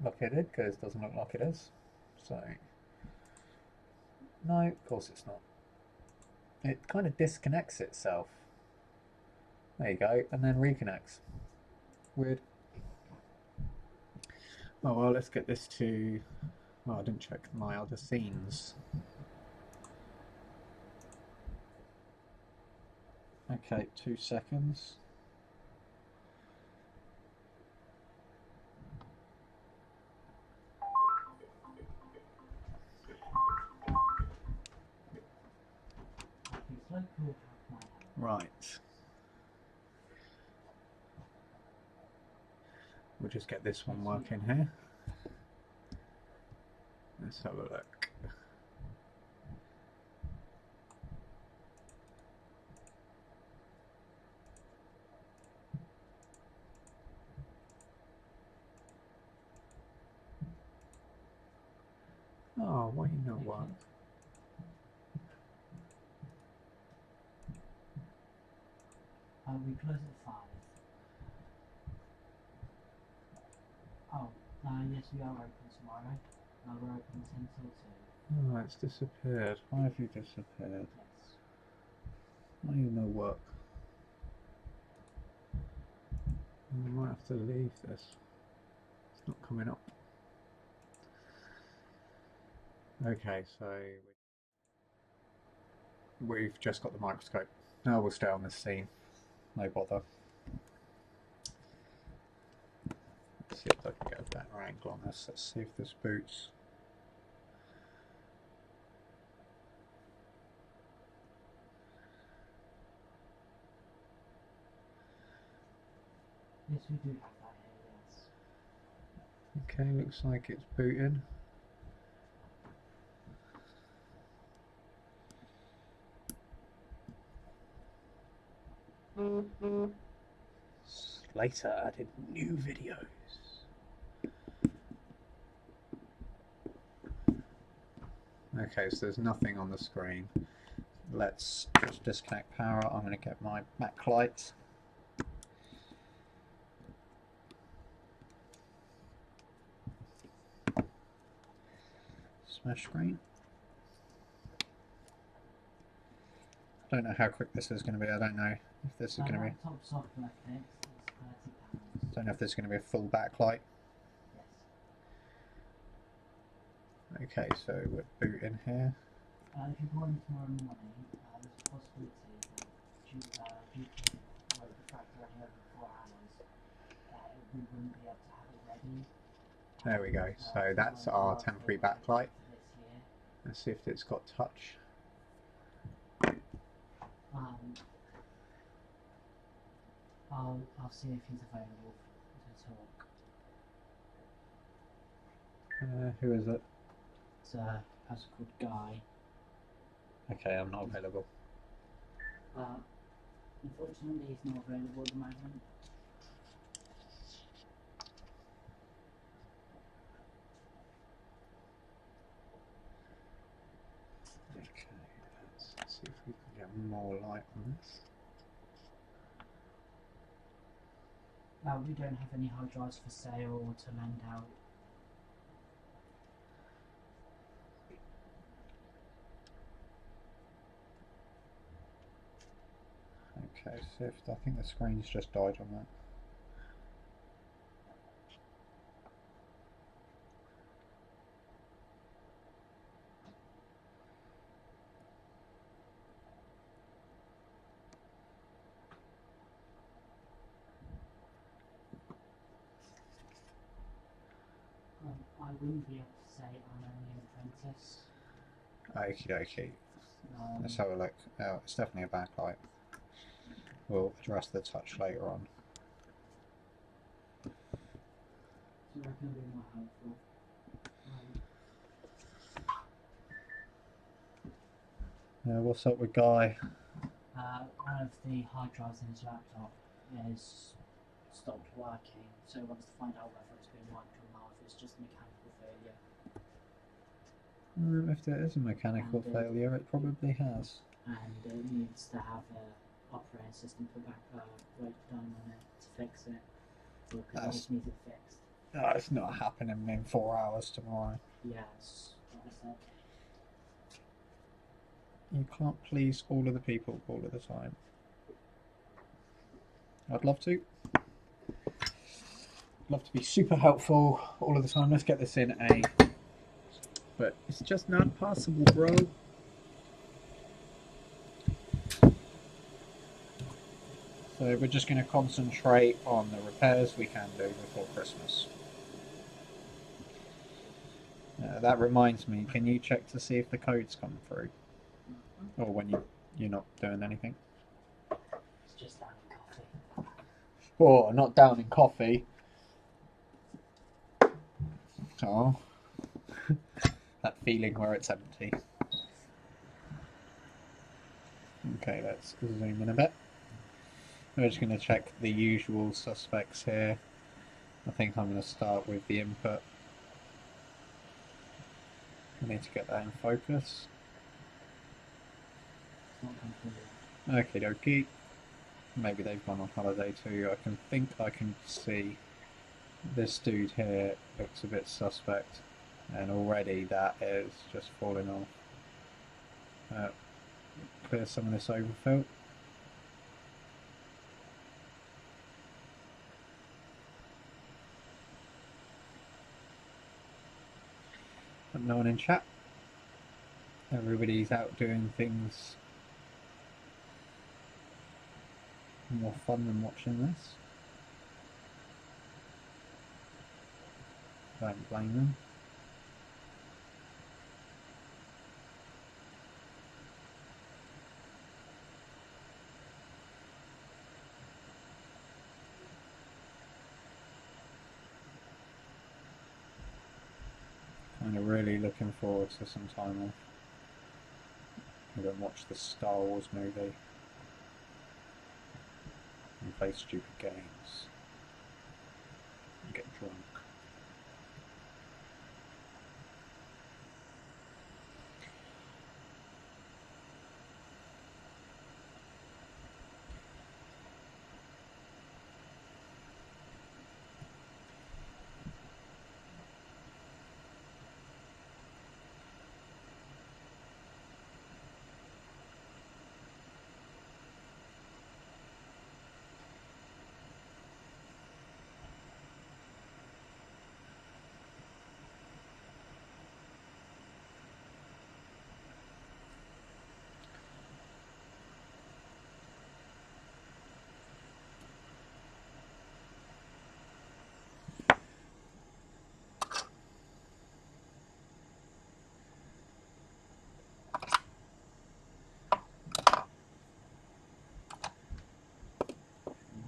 Look, it did, because it doesn't look like it is. So, no, of course it's not. It kind of disconnects itself. There you go, and then reconnects. Weird. Oh well, let's get this to... Well, I didn't check my other scenes. Okay, 2 seconds. Right. We'll just get this one working here. Let's have a look. Oh, why you not work? We close at 5. Oh, yes, we are open tomorrow. We're open 10 till 2. Oh, it's disappeared. Why have you disappeared? Yes. Why you no work? I might have to leave this. It's not coming up. Okay, so we've just got the microscope. Now we'll stay on this scene. No bother. Let's see if I can get a better angle on this. Let's see if this boots. Yes, we do have that here, yes. Okay, looks like it's booting. Later added new videos. Okay, so there's nothing on the screen. Let's just disconnect power. I'm going to get my backlight. Smash screen. I don't know how quick this is going to be. I don't know if this is going to be. Top software fix is £30. Don't know if this is going to be a full backlight. Yes. Okay, so we're booting here. If you go in tomorrow morning, there's a possibility that due to the fact that only over 4 hours, we wouldn't be able to have it ready. There we go. So that's our temporary backlight. Let's see if it's got touch. I'll see if he's available to talk. Who is it? It's a person called Guy. Okay, I'm not available. Unfortunately, he's not available at the moment. Okay, let's see if we can get more light on this. We don't have any hard drives for sale or to lend out. Okay, Sift, I think the screen's just died on that. I wouldn't be able to say I'm only an apprentice. Okie dokie. Let's have a look. Oh, it's definitely a backlight. We'll address the touch later on. So I reckon it'll be more helpful. What's up with Guy? One of the hard drives in his laptop is stopped working, so he wants to find out whether it's been wiped or not, if it's just a mechanical failure. If there is a mechanical failure, it probably has. And it needs to have an operating system put back done on it to fix it. So it just needs it fixed. Oh, it's not happening in 4 hours tomorrow. Yes, what is it? You can't please all of the people all of the time. I'd love to. Love to be super helpful all of the time. Let's get this in A. But it's just not possible, bro. So we're just going to concentrate on the repairs we can do before Christmas. That reminds me, can you check to see if the code's come through? Or when you're not doing anything? It's just down in coffee. Or not down in coffee. Oh. That feeling where it's empty. Okay, let's zoom in a bit. We're just going to check the usual suspects here. I think I'm going to start with the input. I need to get that in focus. Okie dokie. Maybe they've gone on holiday too. I can see this dude here looks a bit suspect, and already that is just falling off. Clear some of this overfill. But no one in chat. Everybody's out doing things more fun than watching this. Don't blame them. Kind of really looking forward to some time off. I'm going to watch the Star Wars movie and play stupid games and get drunk.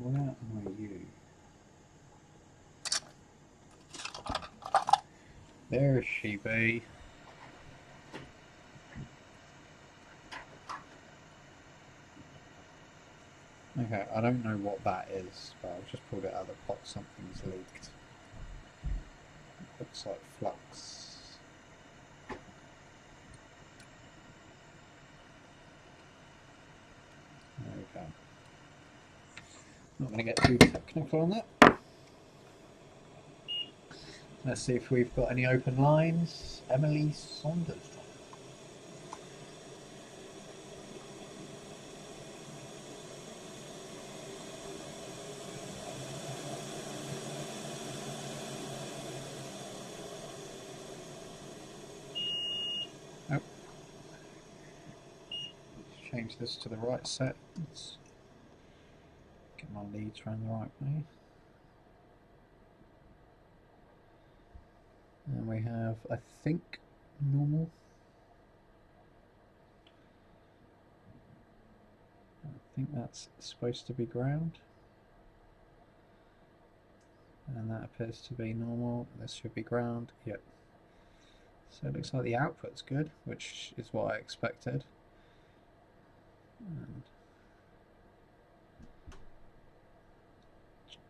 Where are you? There she be. Okay, I don't know what that is, but I've just pulled it out of the pot. Something's leaked. Looks like flux. There we go. Not going to get too technical on that. Let's see if we've got any open lines. Emily Saunders. Nope. Let's change this to the right set. Let's get my leads around the right way. And we have, I think, normal. I think that's supposed to be ground. And that appears to be normal. This should be ground. Yep. So it looks like the output's good, which is what I expected. And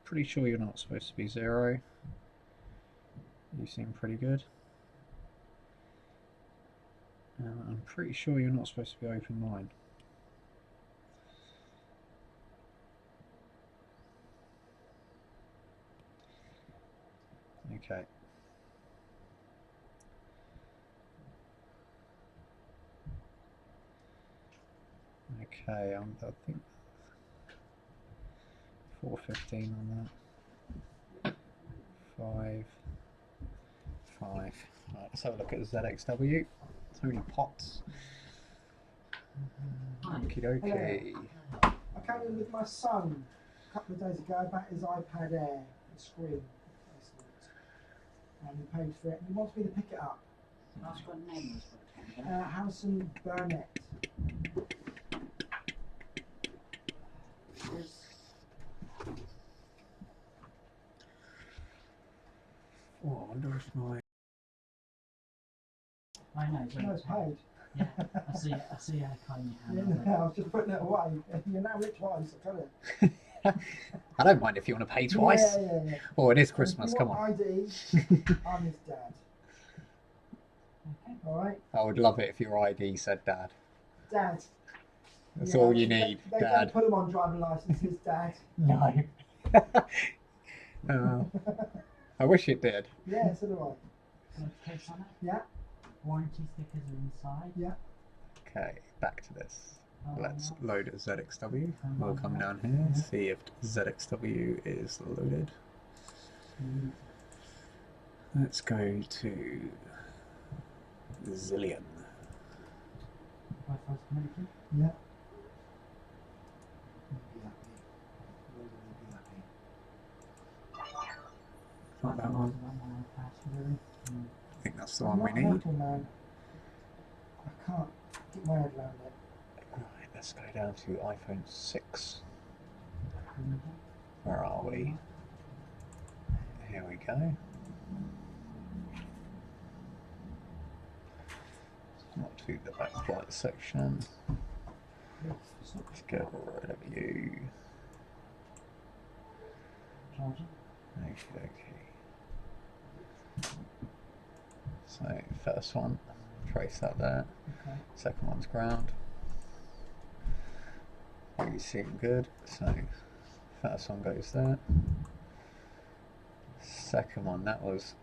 pretty sure you're not supposed to be 0. You seem pretty good. I'm pretty sure you're not supposed to be open line. Okay. Okay, I think 415 on that. 5, 5. Right, let's have a look at ZXW. Tony Potts. Okie dokie. I came in with my son a couple of days ago about his iPad Air, the screen replacement. And he paid for it and he wants me to pick it up. Last got a name was what? Harrison Burnett. Oh, I wonder if my... I know. No, it's paid. Yeah, I see how kind you Yeah, have. no, I was just putting it away. You're now rich twice, I tell you. I don't mind if you want to pay twice. Yeah. Oh, it is Christmas, If you come want on. ID, I'm his dad. Okay. Alright? I would love it if your ID said Dad. Dad. That's Yeah, all you need, they Dad. don't put him on driving licenses, Dad. No. I wish it did. Yeah, so do I. Got a case on it? Yeah. Warranty stickers are inside. Yeah. Okay, back to this. Let's no. load ZXW. We'll come down here, see if ZXW is loaded. Let's go to Zillion. Wi-Fi's connected. Yeah. Not that one. I think that's the one we I'm not an need. Apple man. I can't get my head around it. Right, let's go down to iPhone 6. Where are we? Here we go. Not to the backlight section. Let's get rid of you. Charger. Okay. So first one, trace that there. Okay. Second one's ground. You seem good. So first one goes there. Second one, that was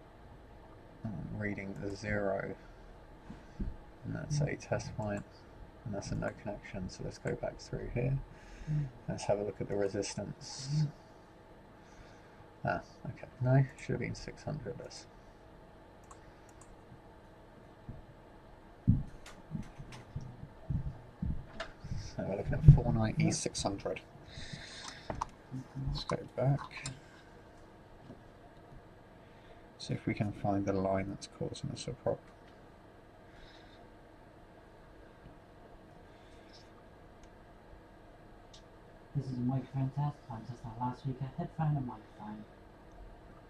reading a 0. And that's a test point. And that's a no connection. So let's go back through here. Let's have a look at the resistance. Ah, okay. No, should have been 600. This. So we're looking at 490, 600. Let's go back. See if we can find the line that's causing us a problem. This is a microphone test. I tested that last week. A headphone and microphone.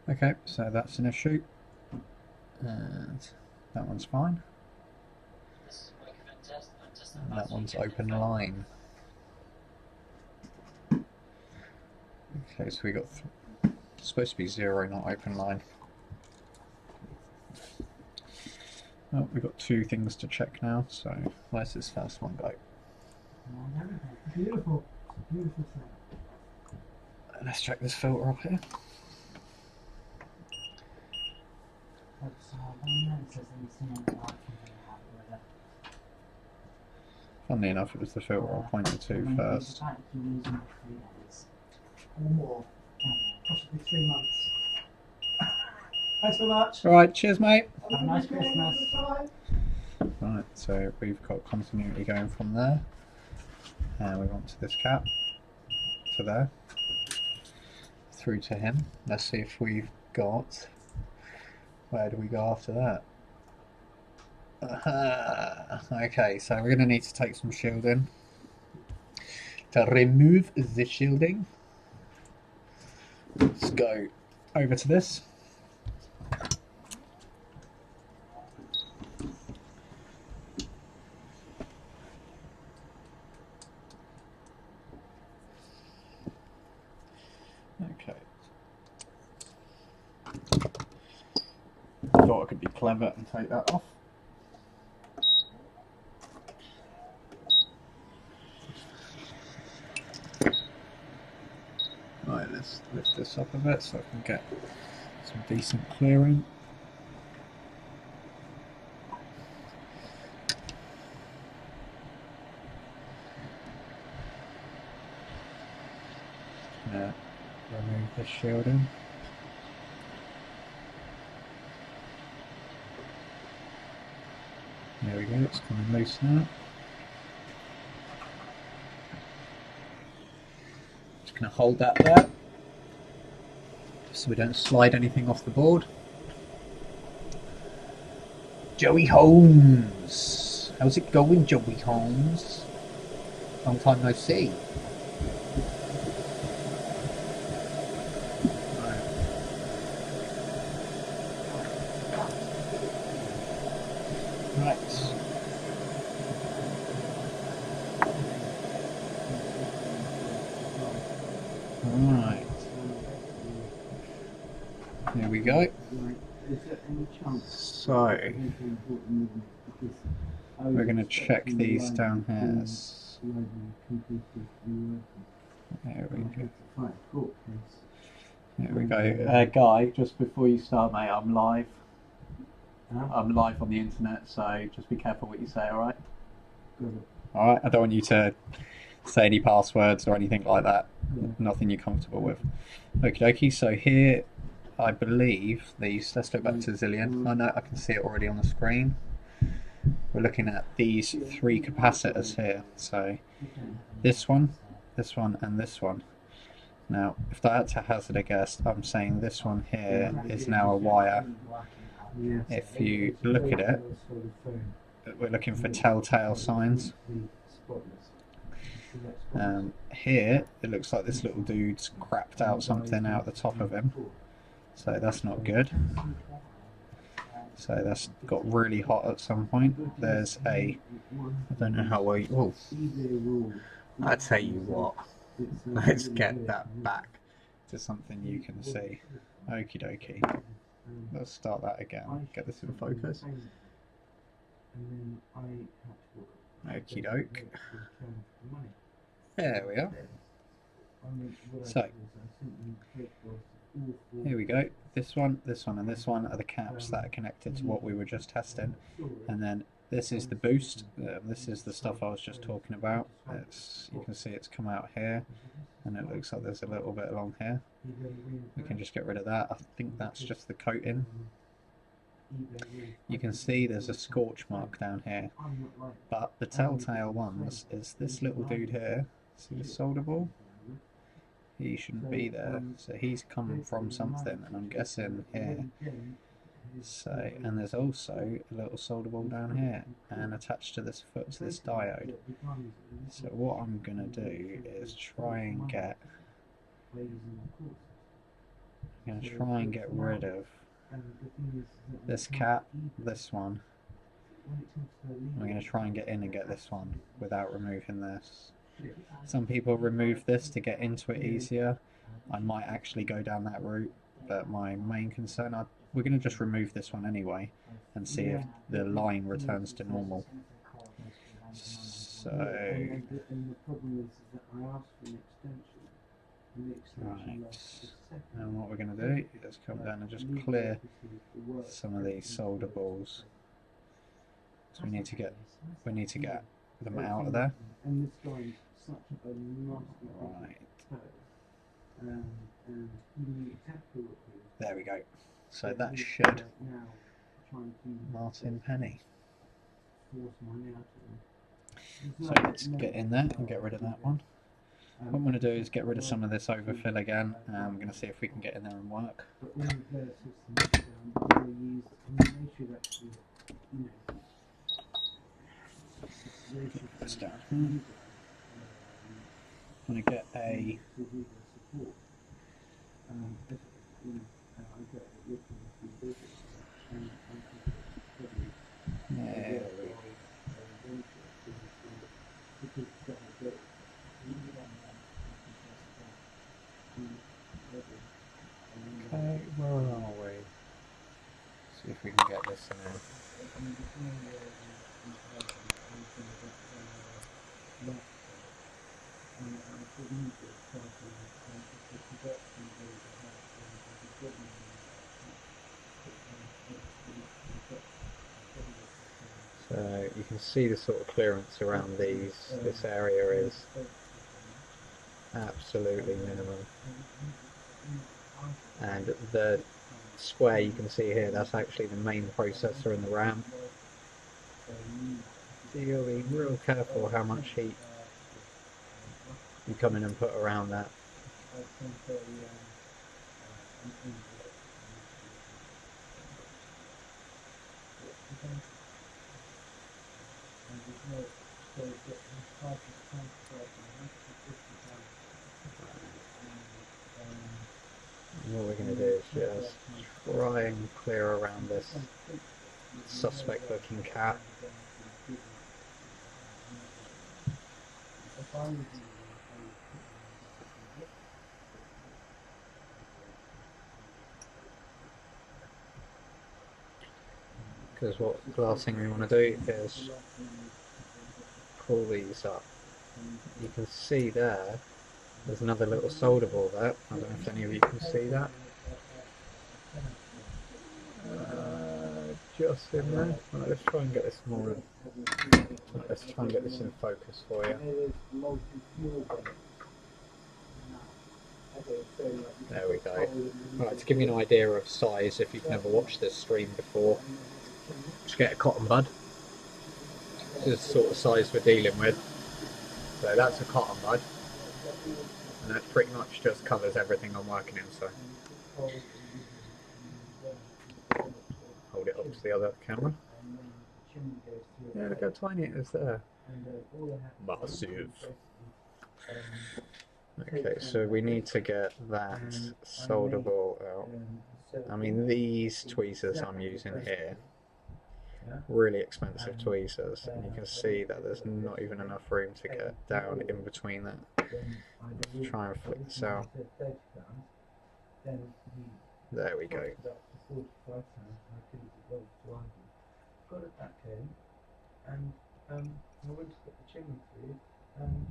Okay, so that's an issue. And that one's fine. This is a microphone test. I tested And that that last one's week. open line. Okay, so we got it's supposed to be 0, not open line. Oh, we've got 2 things to check now, so where's this first one go? And everything. Beautiful. Beautiful thing. Let's check this filter up here. So one says that you've seen it in the iPhone that you have with it. Funnily enough, it was the filter I pointed to When you first. use it back, you lose them for 3 days. Or more. Yeah. Possibly 3 months. Thanks so much. Alright, cheers mate! Have a nice Christmas. Right, so we've got continuity going from there. And we want to this cap. To there. Through to him. Let's see if we've got... Where do we go after that? Okay, so we're going to need to take some shielding. To remove the shielding. Let's go over to this. Okay. I thought I could be clever and take that off. Right, let's lift this up a bit so I can get Some decent clearing. Remove this shielding. There we go, it's coming loose now. Just going to hold that there so we don't slide anything off the board. Joey Holmes! How's it going, Joey Holmes? Long time no see. Right. There we go. So, we're going to check these down here. There we go. There we go. Guy, just before you start, mate, I'm live. I'm live on the internet, so just be careful what you say, alright? Alright, I don't want you to say any passwords or anything like that. Nothing you're comfortable with. Okie dokie, so here I believe these, let's look back to Zillion. I know I can see it already on the screen. We're looking at these three capacitors here. So this one, and this one. Now, if I had to hazard a guess, I'm saying this one here is now a wire. If you look at it, we're looking for telltale signs. Here, it looks like this little dude's crapped out something out the top of him. So that's not good. So that's got really hot at some point. There's a, I don't know how well you, I tell you what, let's get that back to something you can see. Okie dokie. Let's start that again. Get this in focus. Okie doke. There we are. So, here we go. This one, and this one are the caps that are connected to what we were just testing. And then this is the boost. This is the stuff I was just talking about. You can see it's come out here. And it looks like there's a little bit along here. We can just get rid of that. I think that's just the coating. You can see there's a scorch mark down here. But the telltale ones is this little dude here. See the solder ball? He shouldn't be there. So he's come from something, and I'm guessing here. So, and there's also a little solder ball down here, and attached to this foot to this diode. So what I'm going to do is try and get rid of this cap, this one. I'm going to try and get in and get this one without removing this. Some people remove this to get into it easier. I might actually go down that route, but my main concern, we're going to just remove this one anyway and see if the line returns to normal. So, right, and what we're going to do is come down and just clear some of these solder balls. So we need to get them out of there. Right. There we go. So that should Martin Penny. So let's get in there and get rid of that one. What I'm going to do is get rid of some of this overfill again, and I'm going to see if we can get in there and work. Put this down here. I'm going to get a there we go. Okay, where are we? See if we can get this in there. So you can see the sort of clearance around these. This area is absolutely minimum. And the square you can see here, that's actually the main processor in the RAM. So you'll be real careful how much heat you come in and put around that. What we're going to do is just try and clear around this suspect looking cat. Because what the last thing we want to do is pull these up. You can see there's another little solder ball there. I don't know if any of you can see that. Just in there. Right, let's try and get this more. Let's try and get this in focus for you. There we go. Right, to give you an idea of size, if you've never watched this stream before, just get a cotton bud. This is the sort of size we're dealing with. So that's a cotton bud, and that pretty much just covers everything I'm working in. So hold it up to the other camera. Yeah, look how tiny it is there. Massive. Okay, so we need to get that solder ball out. I mean, these tweezers I'm using here, really expensive tweezers, and you can see that there's not even enough room to get down in between that. Let's try and flick this out. There we go. Got it back in, and I went to put the chimney through, and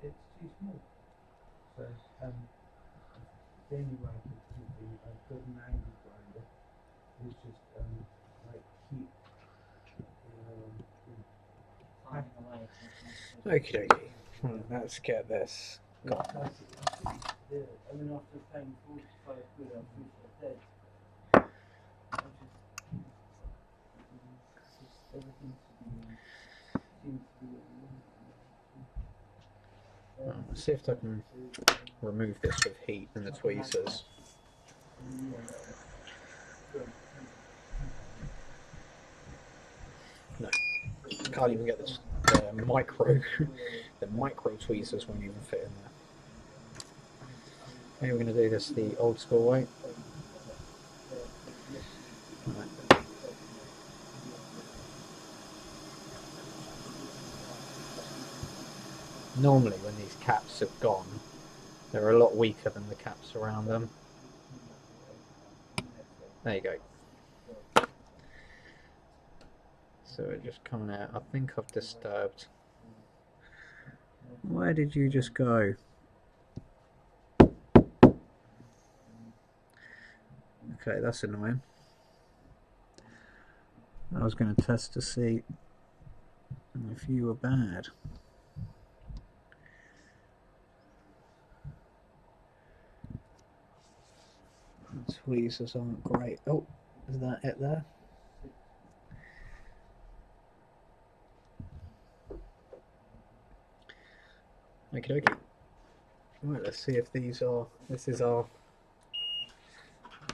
it's too small. So the only way I could do, I've got an angle grinder, which just like keep Okie dokie. Let's get this gone. I mean, after paying 45 quid, I'm dead. Everything seems to be Let's see if I can remove this with heat and the tweezers. No, can't even get the micro. The micro tweezers won't even fit in there. Maybe we're going to do this the old school way. Right. Normally when these caps have gone, they're a lot weaker than the caps around them. There you go. So it's just coming out. I think I've disturbed. Where did you just go? Okay, that's annoying. I was going to test to see if you were bad. The tweezers aren't great. Oh, is that it there? Okie dokie. Right, let's see if these are. This is our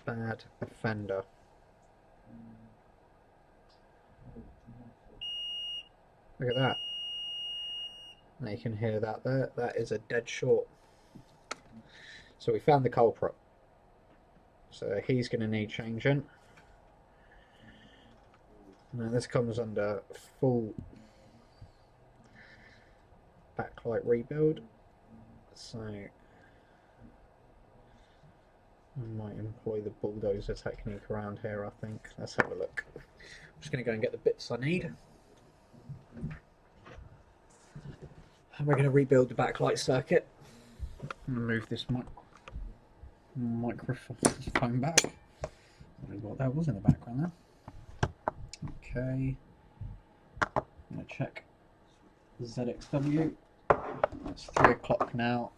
bad offender. Look at that. Now you can hear that there. That is a dead short. So we found the culprit. So he's going to need changing. Now this comes under full backlight rebuild. So I might employ the bulldozer technique around here, I think. Let's have a look. I'm just going to go and get the bits I need. And we're going to rebuild the backlight circuit. I'm going to move this microphone back. I don't know what that was in the background there. Okay. check ZXW. It's 3 o'clock now.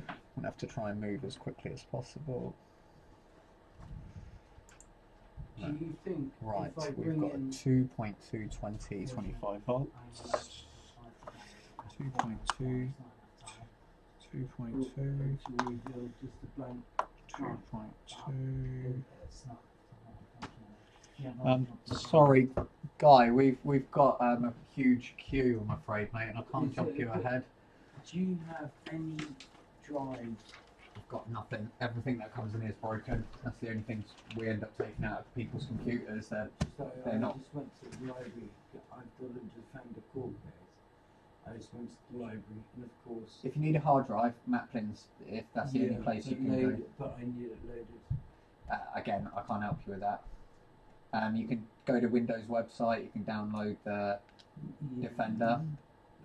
I'm going to have to try and move as quickly as possible. Do you think Right, if I we've bring got a in 2.220 25 volts. 2.2, 2.2, to reveal just a blank 2.2. Yeah, Sorry, Guy, we've got a huge queue, I'm afraid, mate, and I can't Is jump it you a bit- ahead. Do you have any drives? We've got nothing. Everything that comes in is broken. That's the only things we end up taking out of people's computers. So They're I not. just went to the library. I thought I just found a court case. I just went to the library, and of course. If you need a hard drive, Maplin's, if that's the only place you can go. But I need it loaded. Again, I can't help you with that. You can go to Windows website. You can download the Defender.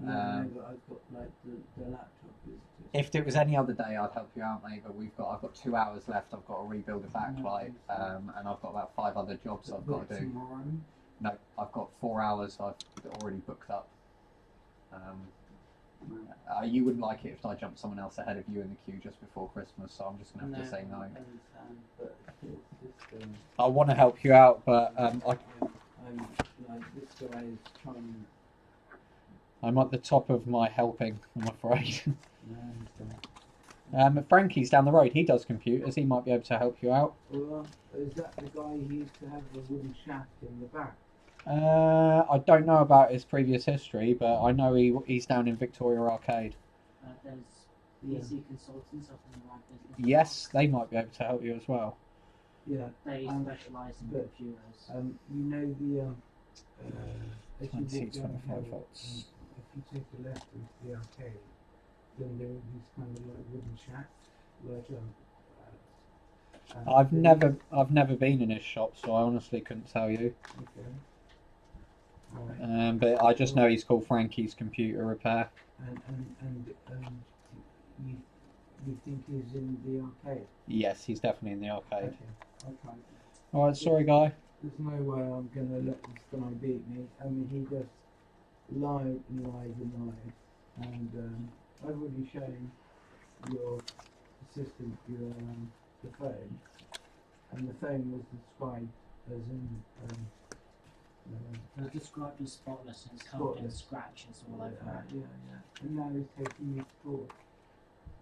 No, but I've got like the laptop is just. If it was any other day, I'd help you out, mate. But I've got 2 hours left. I've got to rebuild a backlight, and I've got about 5 other jobs I've got to do. Tomorrow. No, I've got 4 hours. I've already booked up. You wouldn't like it if I jumped someone else ahead of you in the queue just before Christmas, so I'm just gonna have to say no. I understand, but it's just. I want to help you out, but I'm like this guy is trying. I'm at the top of my helping, I'm afraid. I understand. Frankie's down the road. He does computers. He might be able to help you out. Well, is that the guy who used to have the wooden shaft in the back? I don't know about his previous history, but I know he's down in Victoria Arcade. There's easy consultants up in the right business. Yes, they might be able to help you as well. Yeah. They specialise in but, computers. You know the as you 20, walk down 25 the hill, volts. if you take the left into the arcade, then there are these kind of like wooden shafts, like I've never been in his shop, so I honestly couldn't tell you. Okay. Right. But I just know he's called Frankie's Computer Repair. And you think he's in the arcade? Yes, he's definitely in the arcade. Okay. All right, sorry, Guy. There's no way I'm gonna let this guy beat me. I mean, he just lied and lied and lied. And I've already shown your assistant the phone, and the phone was described as in. It was described as spotless and it's covered in scratches all over it. Yeah. And now he's taking me to court.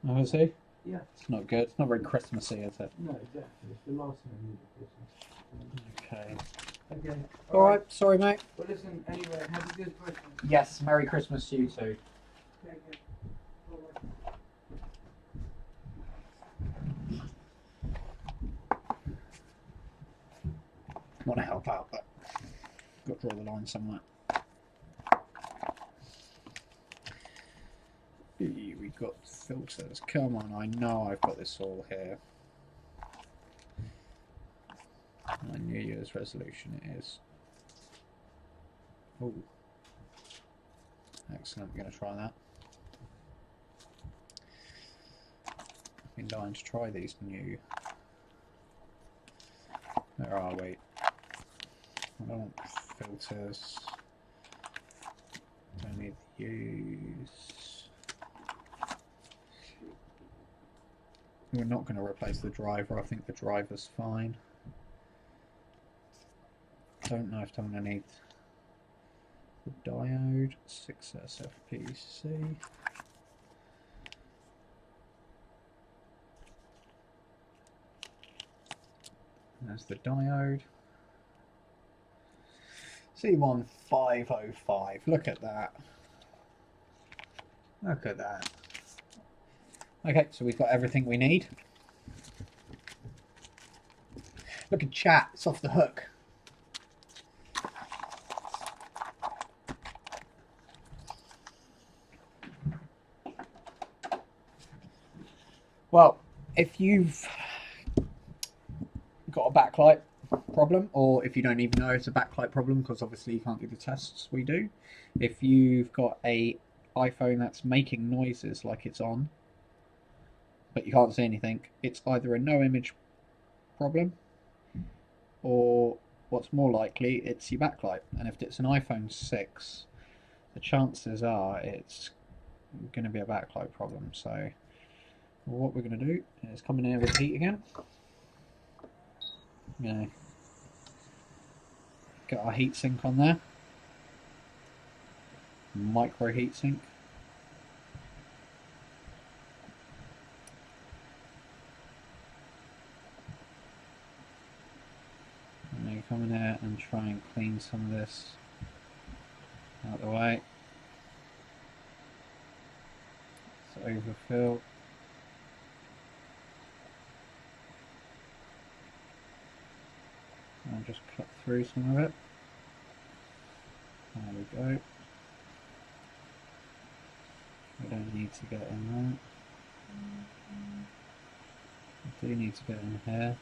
Oh, is he? Yeah. It's not good. It's not very Christmassy, is it? No, exactly. It's the last thing I need at Christmas. Okay. Okay. All right. Sorry, mate. Well, listen. Anyway, have a good Christmas. Yes. Merry Christmas to you too. Take care. Bye-bye. Want to help out, but got to draw the line somewhere. We got filters. Come on, I know I've got this all here. My New Year's resolution is. Oh, excellent! I'm going to try that. I've been dying to try these new. Where are we? I don't want filters. Don't need to use. We're not going to replace the driver. I think the driver's fine. Don't know if I'm going to need the diode. 6SFPC. There's the diode. C1505. Look at that. Look at that. Okay, so we've got everything we need. Look at chat. It's off the hook. Well, if you've got a backlight problem, or if you don't even know it's a backlight problem because obviously you can't do the tests we do, if you've got a iPhone that's making noises like it's on but you can't see anything, it's either a no image problem or what's more likely it's your backlight. And if it's an iPhone 6 the chances are it's going to be a backlight problem. So what we're going to do is come in here with heat again. You know, get our heatsink on there, micro heatsink. And then come in here and try and clean some of this out of the way. It's overfill. And just cut through some of it. There we go. We don't need to get in there. We do need to get in here.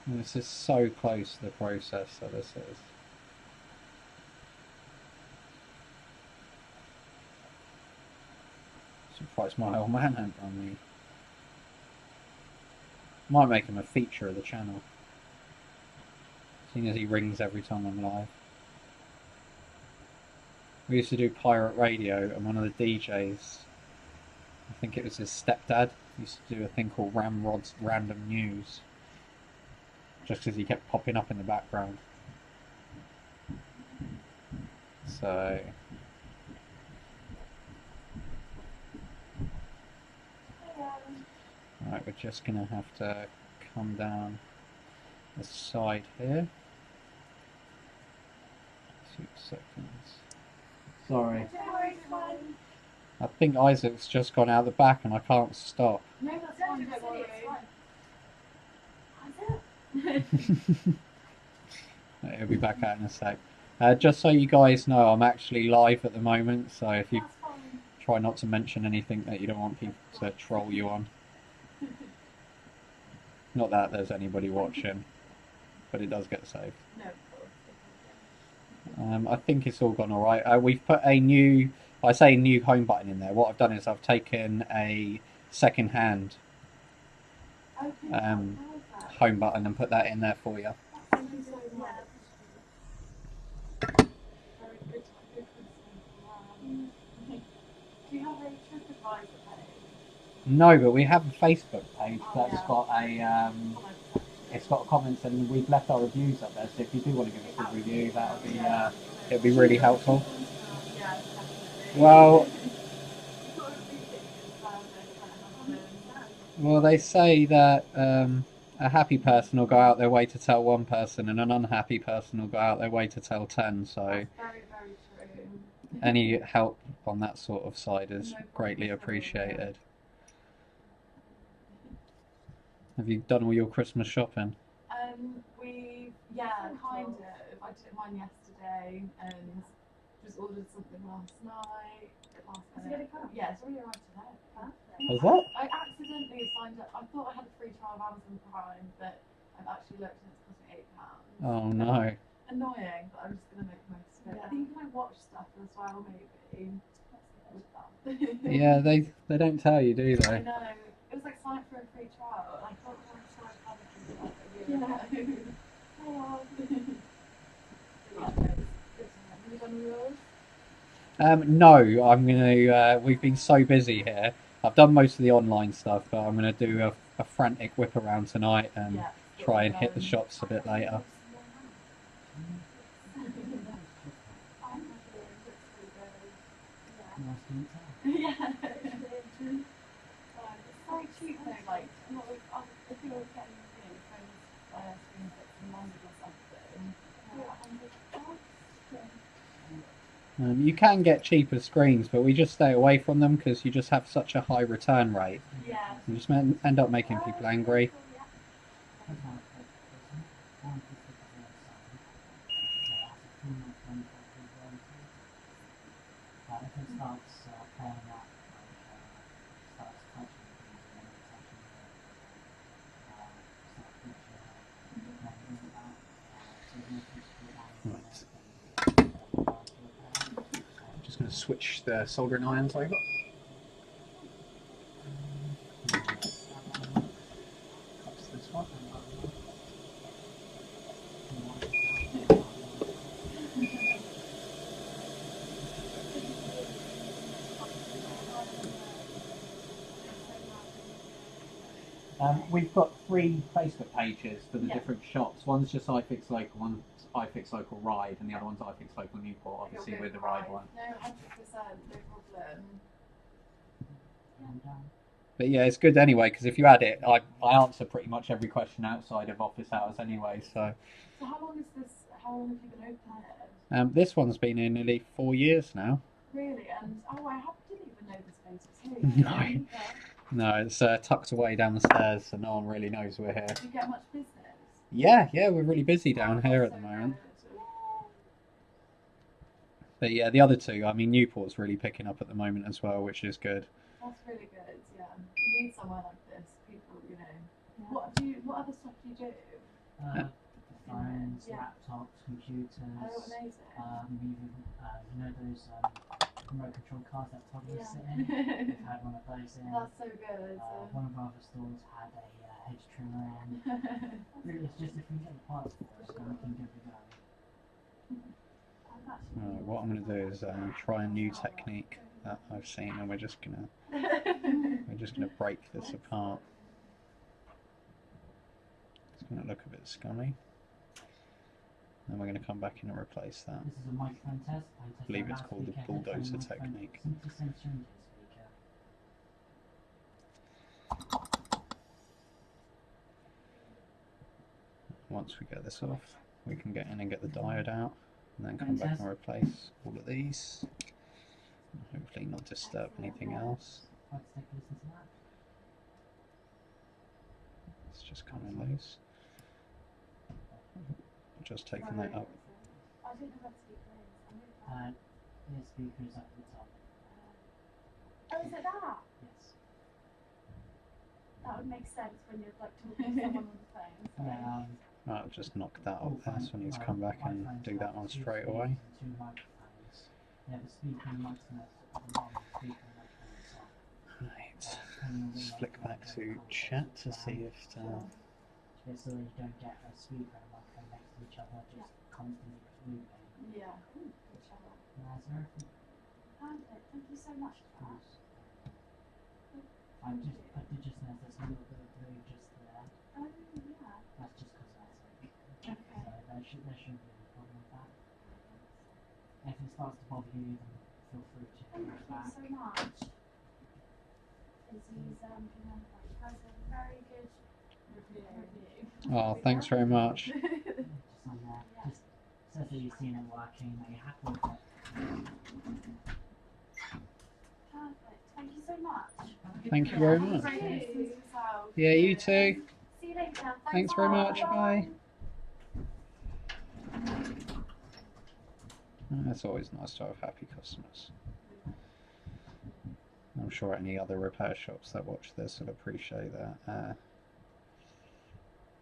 And this is so close to the processor, this is. Surprised my old man hadn't on me. Might make him a feature of the channel, seeing as he rings every time I'm live. We used to do pirate radio, and one of the DJs, I think it was his stepdad, used to do a thing called Ramrod's Random News, just because he kept popping up in the background. So alright, we're just going to have to come down the side here. 2 seconds. Sorry. I think Isaac's just gone out the back and I can't stop. No, that's fine, don't worry. He'll be back out in a sec. Just so you guys know, I'm actually live at the moment, so if you try not to mention anything that you don't want people to troll you on. Not that there's anybody watching, but it does get saved. No, of course. I think it's all gone alright. We've put a new, I say new home button in there. What I've done is I've taken a second-hand home button and put that in there for you. Thank you so much. Very good. Do you have a TripAdvisor page? No, but we have a Facebook page that's got a it's got comments, and we've left our reviews up there. So if you do want to give us a review, that'll be it'll be really helpful. Yeah, definitely. Well, they say that a happy person will go out their way to tell one person, and an unhappy person will go out their way to tell 10. So That's very, very true. any help on that sort of side is greatly appreciated. Have you done all your Christmas shopping? Kind of. I took mine yesterday and just ordered something last night. Yeah, it's already arrived today. Perfect. Was that? I accidentally signed up. I thought I had a free trial of Amazon Prime, but I've actually looked and it's cost me £8. Oh no. Annoying, but I'm just gonna make the most of it. I think you can watch stuff as well, maybe. Yeah, they don't tell you, do they? I know. It was like sign up for a free trial. I thought I saw it had a year ago. Oh. Yeah, no, it's have you done yours? No, I'm gonna. We've been so busy here. I've done most of the online stuff, but I'm gonna do a frantic whip around tonight and try and hit the shops a bit later. Yeah. It's so cheap though, like, not like, if you're getting, phones screen fixed in London or something, You can get cheaper screens, but we just stay away from them because you just have such a high return rate. yeah. You just end up making people angry. Just going to switch the soldering irons over. That's this one. We've got 3 Facebook pages for the Yeah. different shops. One's just iFix Local, one's iFix Local Ride, and the other one's iFix Local Newport, obviously You'll go with the for Ride one. No, 100%, no problem. And, But yeah, it's good anyway, because if you add it, I answer pretty much every question outside of office hours anyway, so. So how long have you been open here? This one's been here nearly 4 years now. Really? And, didn't even know this place was here. No. Yeah. No, it's tucked away down the stairs, so no one really knows we're here. Do you get much business? Yeah, we're really busy down here at the So moment. good. But yeah, the other two, I mean, Newport's really picking up at the moment as well, which is good. That's really good, yeah. You need somewhere like this, people, you know. yeah. What other stuff do you do? Phones, Yeah. laptops, computers. Oh, amazing. Even, you know those remote control cars that toddlers Yeah. sit in? We've had one of those in. That's so good. One of our other stores had a hedge trimmer in. Really, it's just if we get the parts for us, then we can give it a go. What I'm going to do is try a new technique that I've seen, and we're just gonna break this apart. It's going to look a bit scummy. Then we're going to come back in and replace that. This is a microphone test. I believe it's called the bulldozer technique. Simply sensor into the speaker. Once we get this off, we can get in and get the diode out, and then come back and replace all of these. And hopefully not disturb anything else. Let's take a listen to that. It's just coming loose. Just taking that up. I don't know where the speaker is. The speaker is up at the top. Oh, is it that? Yes. That would make sense when you're like talking to someone on the phone. So. Yeah. I'll just knock that off there, so I need to come back and do that one straight away. Two microphones. Yeah, the speaker and the microphone at the bottom, the speaker and the microphone at the top. Right. Let's flick back to chat to see if. So you don't get a speaker and a microphone next to each other, just constantly looping. Yeah. Good shout. That's everything. Perfect. Thank you so much for that. I did just notice there's a little bit of blue just there. Oh, yeah. That's just cosmetic. Okay. So there shouldn't be any problem with that. If it starts to bother you, then feel free to Thank push you back. so much. Izzy's has a very good review. Oh, thanks very much. Just on there. Just says that you've seen it working, that you're happy with it. Perfect. Thank you so much. Thank you very Have a much. great day to yourself. Yeah, you too. See you later. Thanks very much. Bye. It's always nice to have happy customers. I'm sure any other repair shops that watch this will appreciate that.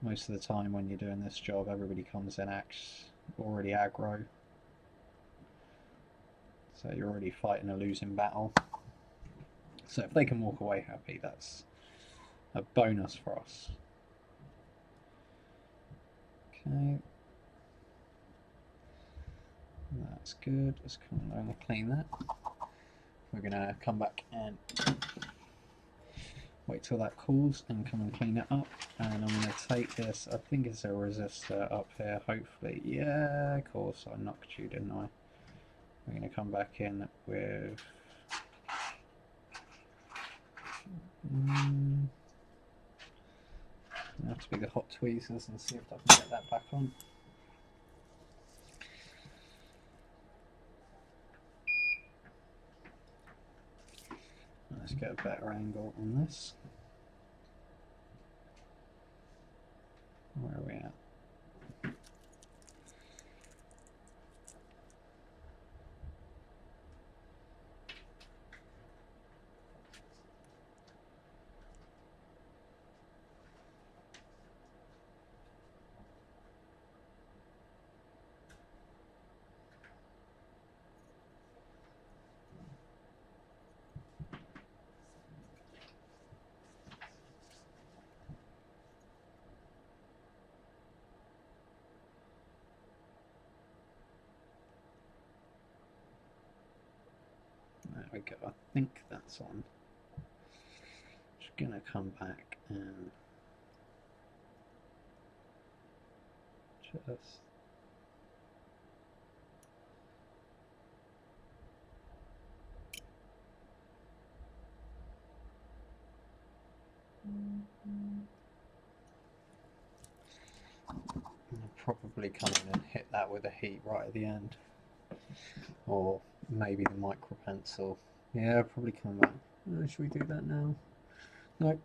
Most of the time when you're doing this job, everybody comes in acts already aggro. So you're already fighting a losing battle. So if they can walk away happy, that's a bonus for us. Okay. That's good. Let's come along and clean that. We're going to come back and wait till that cools and come and clean it up. And I'm going to take this, I think it's a resistor up here, hopefully. Yeah, of course, I knocked you, didn't I? We're going to come back in with... have to be the hot tweezers and see if I can get that back on. Let's get a better angle on this. Where are we at? There we go. I think that's on. Should going to come back and just probably come in and hit that with a heat right at the end, or maybe the micro pencil. Yeah, probably come back. Should we do that now? No.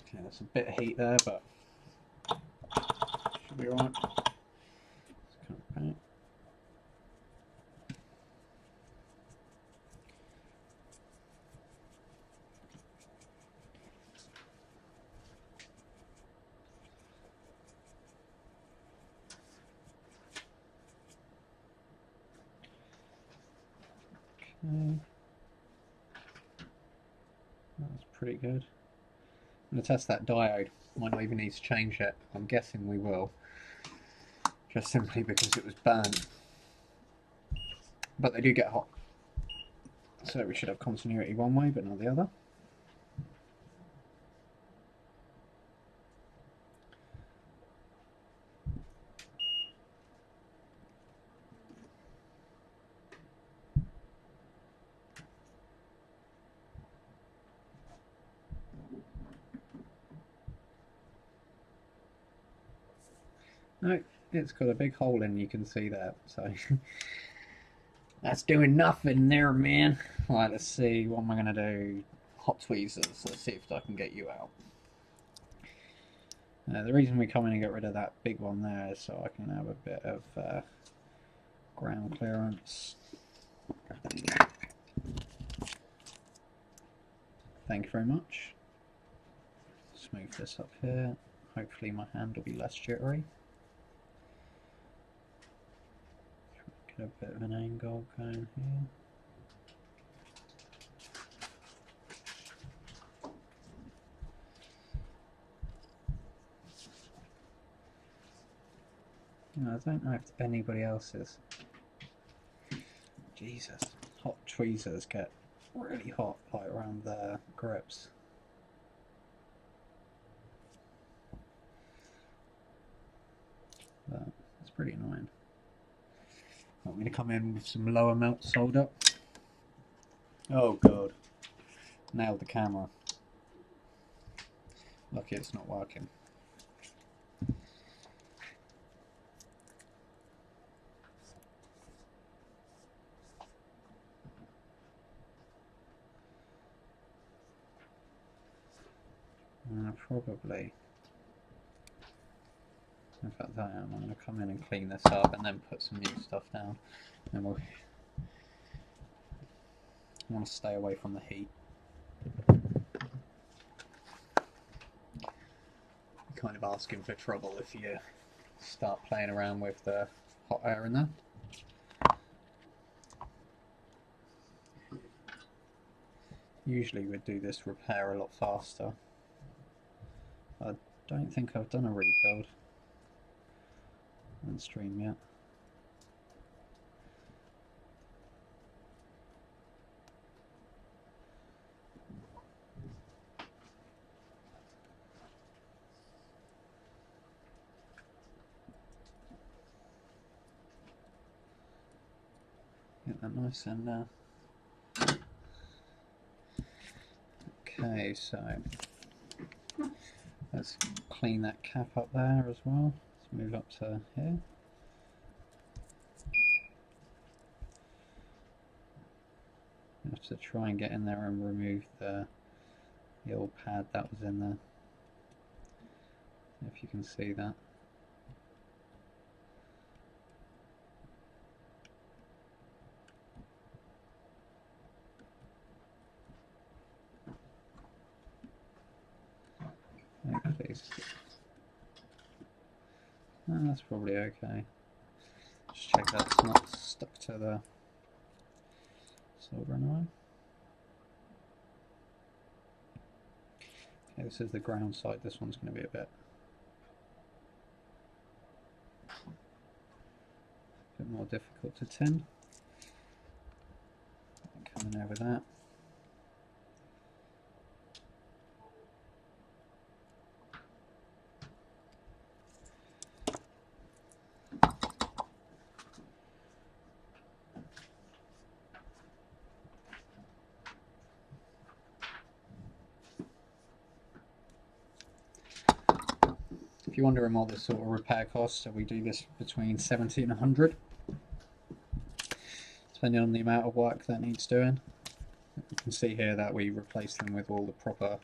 Okay, there's a bit of heat there, but should be alright. Let's come back. Okay. That's pretty good. I'm going to test that diode. Might not even need to change it. I'm guessing we will. Just simply because it was burnt. But they do get hot. So we should have continuity one way, but not the other. No, it's got a big hole in, you can see that, so that's doing nothing there, man. Right, let's see, what am I going to do? Hot tweezers, let's see if I can get you out. The reason we come in and get rid of that big one there is so I can have a bit of ground clearance. Thank you very much. Smooth this up here. Hopefully my hand will be less jittery. Get a bit of an angle going here. I don't know if anybody else is. Jesus, hot tweezers get really hot like around the grips. But it's pretty annoying. Want me to come in with some lower melt solder? Oh god, nailed the camera. Lucky it's not working. Probably. In fact, I am. I'm going to come in and clean this up and then put some new stuff down. And we'll. I want to stay away from the heat. You're kind of asking for trouble if you start playing around with the hot air in there. Usually we'd do this repair a lot faster. I don't think I've done a rebuild on stream yet. Get that nice and okay, so let's clean that cap up there as well. Let's move up to here. I have to try and get in there and remove the old pad that was in there. If you can see that. Please. No, that's probably okay. Just check that's not stuck to the soldering iron. Okay, this is the ground side. This one's going to be a bit more difficult to tin. in there with that. If you're wondering what this sort of repair costs, so we do this between 70 and 100, depending on the amount of work that needs doing. You can see here that we replace them with all the proper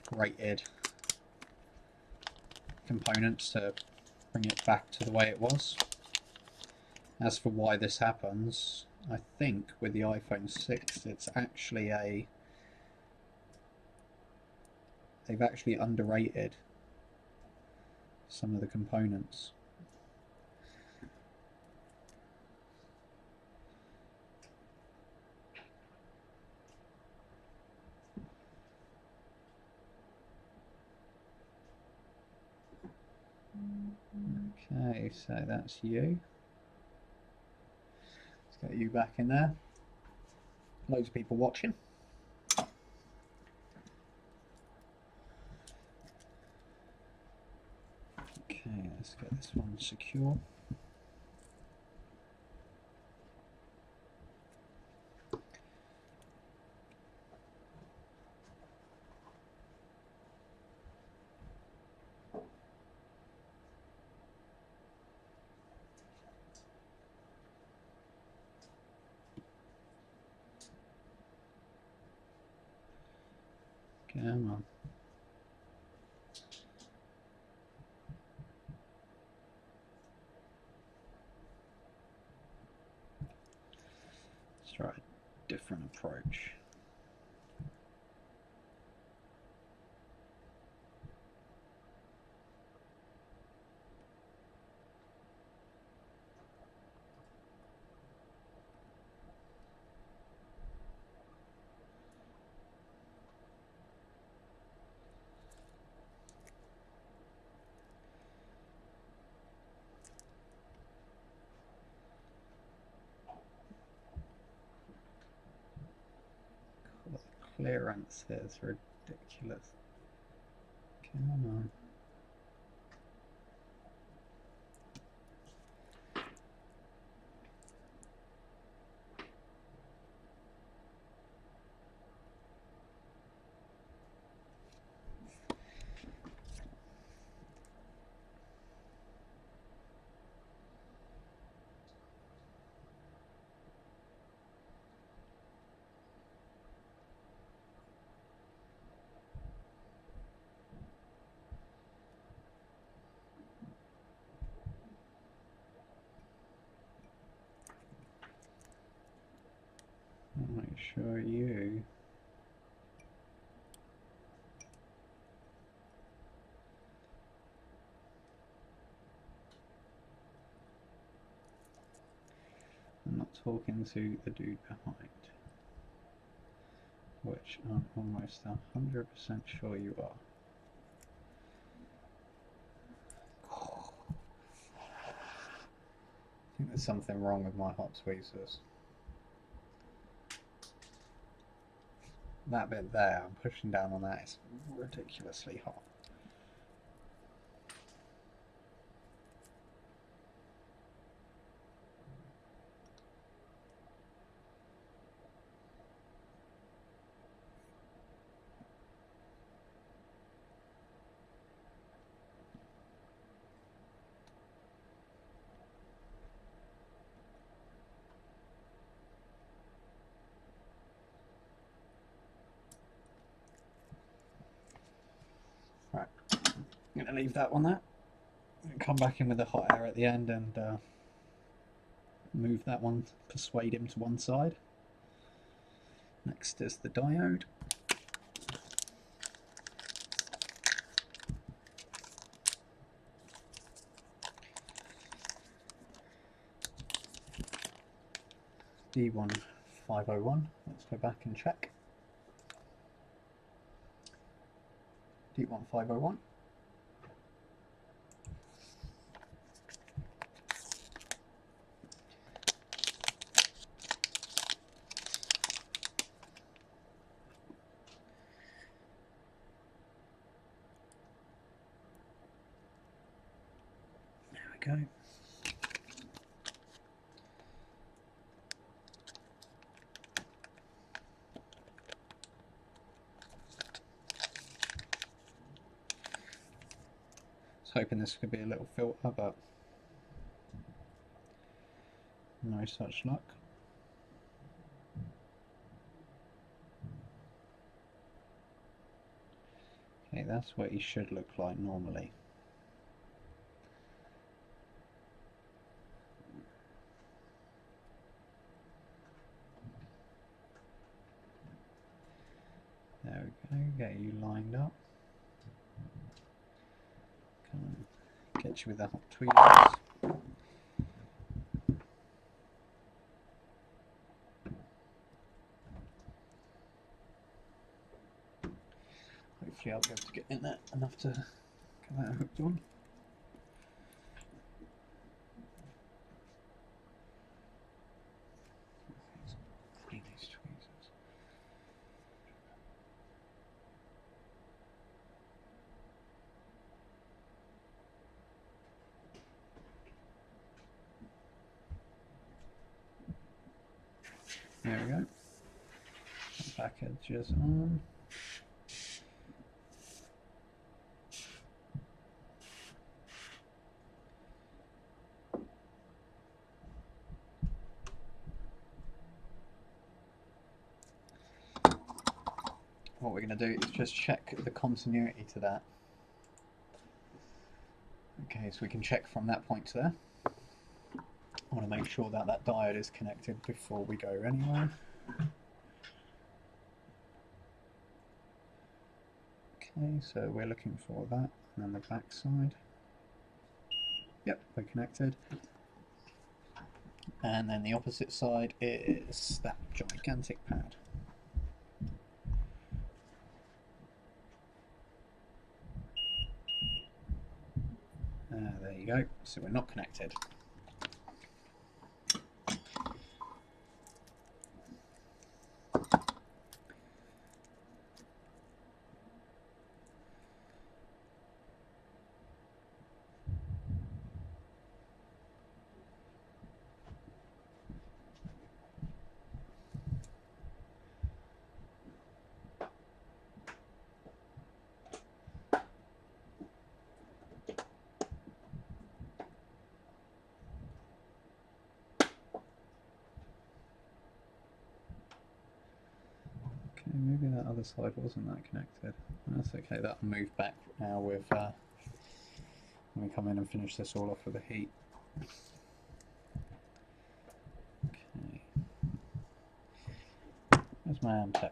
rated components to bring it back to the way it was. As for why this happens, I think with the iPhone 6 it's actually they've actually underrated some of the components. Okay, so that's you. Let's get you back in there. Loads of people watching. Okay, let's get this one secure. Come on. Let's try a different approach. The clearance here is ridiculous. Come on. I'll make sure you I'm not talking to the dude behind, which I'm almost 100% sure you are. I think there's something wrong with my hot tweezers. That bit there, I'm pushing down on that, it's ridiculously hot. Right, I'm going to leave that one there. Come back in with the hot air at the end and move that one, persuade him to one side. Next is the diode. D1501, let's go back and check. D1501. we go. I was hoping this could be a little filter, but no such luck. Okay, that's what he should look like normally. There we go, get you lined up. Come on, get you with the hot tweezers. Hopefully I'll be able to get in there enough to get that hooked on. Clean these tweezers. There we go. Back edges on. What we're going to do is just check the continuity to that. Okay, so we can check from that point to there. I want to make sure that that diode is connected before we go anywhere. Okay, so we're looking for that, and then the back side. Yep, we're connected. And then the opposite side is that gigantic pad. There you go, so we're not connected. Maybe that other side wasn't that connected. That's okay, that'll move back now with when we come in and finish this all off with the heat. Okay. Where's my Amtech?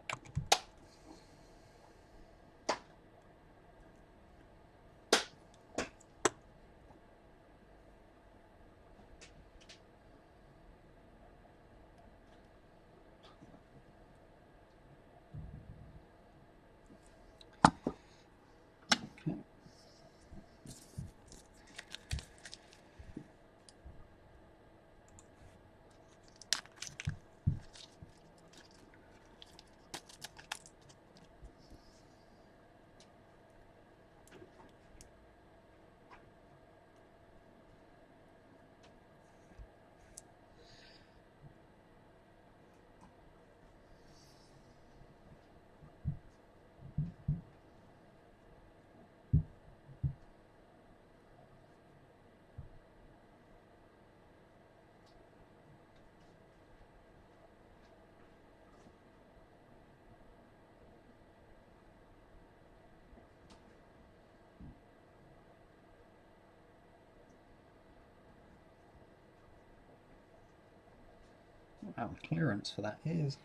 Wow, clearance for that is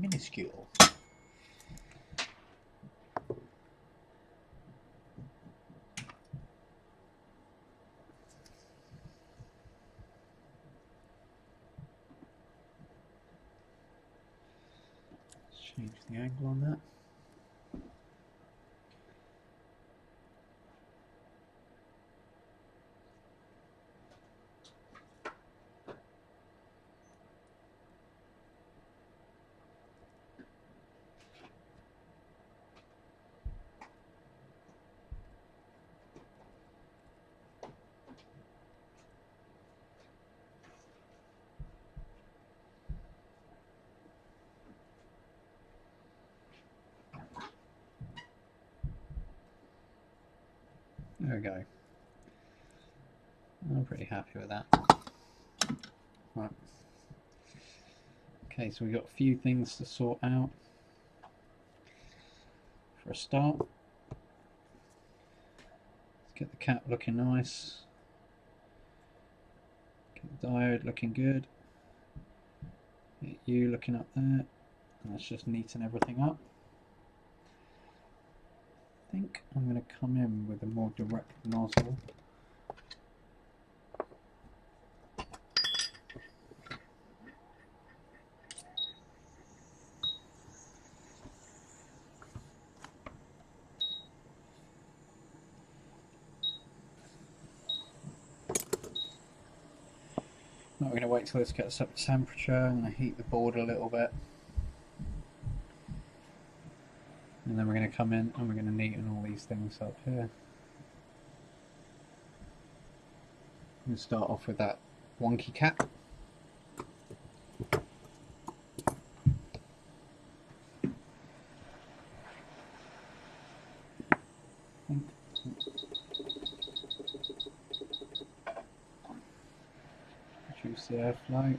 minuscule. Let's change the angle on that. we go. I'm pretty happy with that. Right. Okay, so we've got a few things to sort out. For a start, let's get the cap looking nice. Get the diode looking good. Get you looking up there. And let's just neaten everything up. I think I'm going to come in with a more direct nozzle. Not going to wait till this gets up to temperature. I'm going to heat the board a little bit. And then we're going to come in and we're going to neaten all these things up here. I'm going to start off with that wonky cap. Reduce the airflow.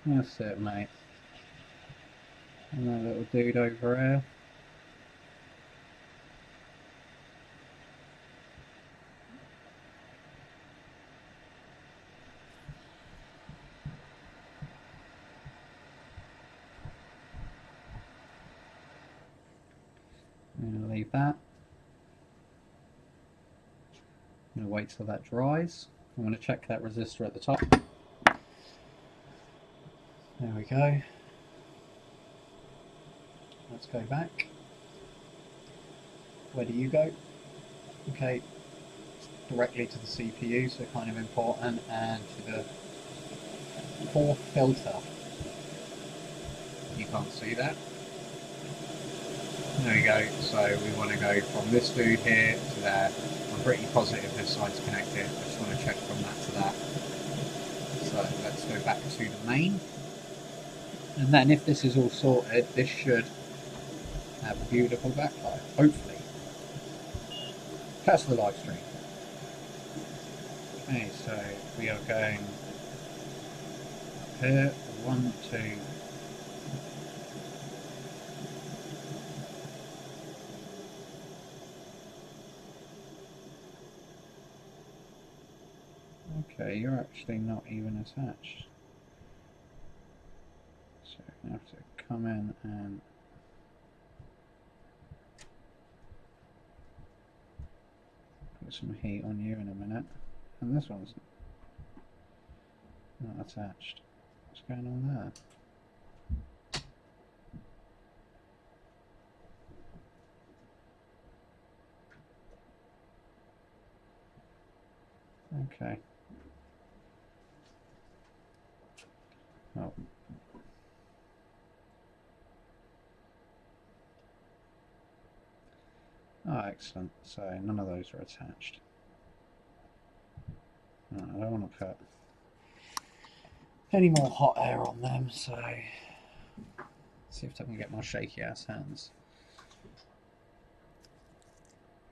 That's it, mate. And that little dude over here. I'm going to leave that. I'm going to wait till that dries. I'm going to check that resistor at the top. There we go. Let's go back. Where do you go? Okay, directly to the CPU, so kind of important, and to the core filter. You can't see that. There we go. So we want to go from this dude here to there. I'm pretty positive this side's connected. I just want to check from that to that. So let's go back to the main. And then if this is all sorted, this should have a beautiful backlight, hopefully. That's the live stream. Okay, so we are going up here, 1, 2. Okay, you're actually not even attached. So I have to come in and put some heat on you in a minute. And this one's not attached. What's going on there? Okay. Oh. Oh, excellent. So none of those are attached. No, I don't want to put any more hot air on them, so see if I can get my shaky ass hands.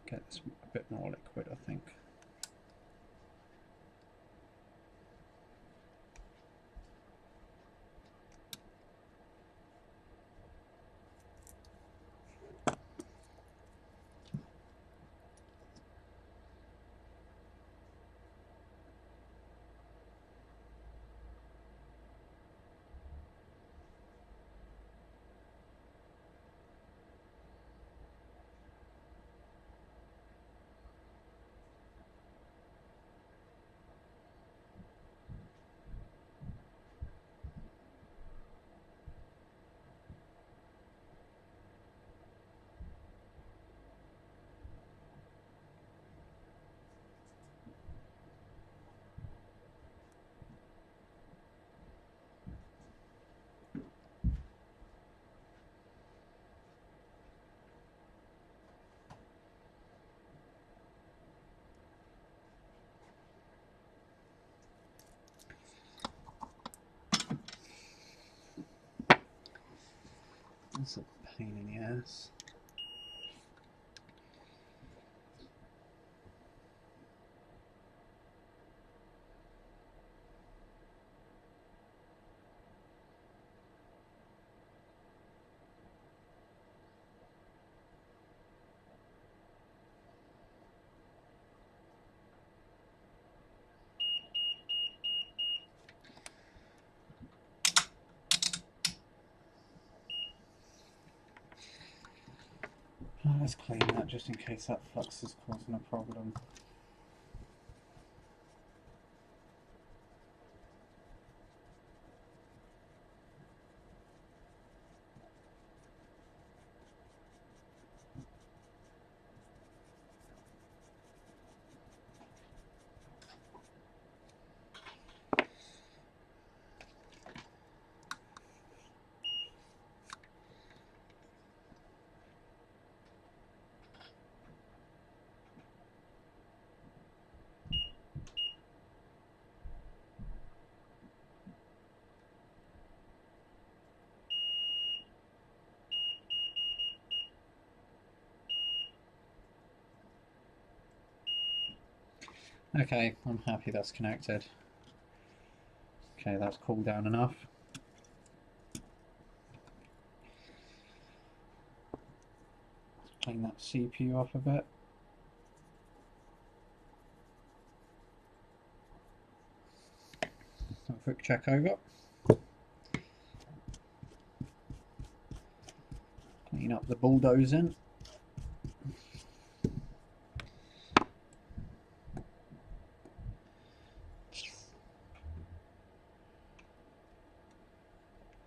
Get this a bit more liquid, I think. That's a pain in the ass. Let's clean that just in case that flux is causing a problem. Okay, I'm happy that's connected. Okay, that's cooled down enough. Let's clean that CPU off a bit. Have a quick check over. Clean up the bulldozing.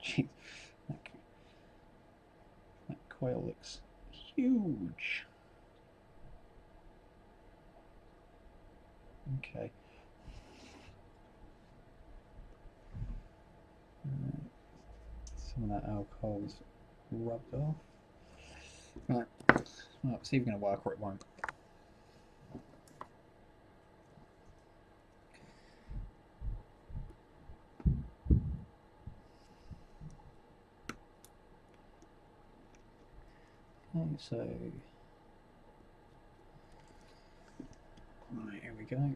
Jeez, that coil looks huge. Okay. Some of that alcohol's rubbed off. Right. Well, it's either going to work or it won't. Okay, so right, here we go.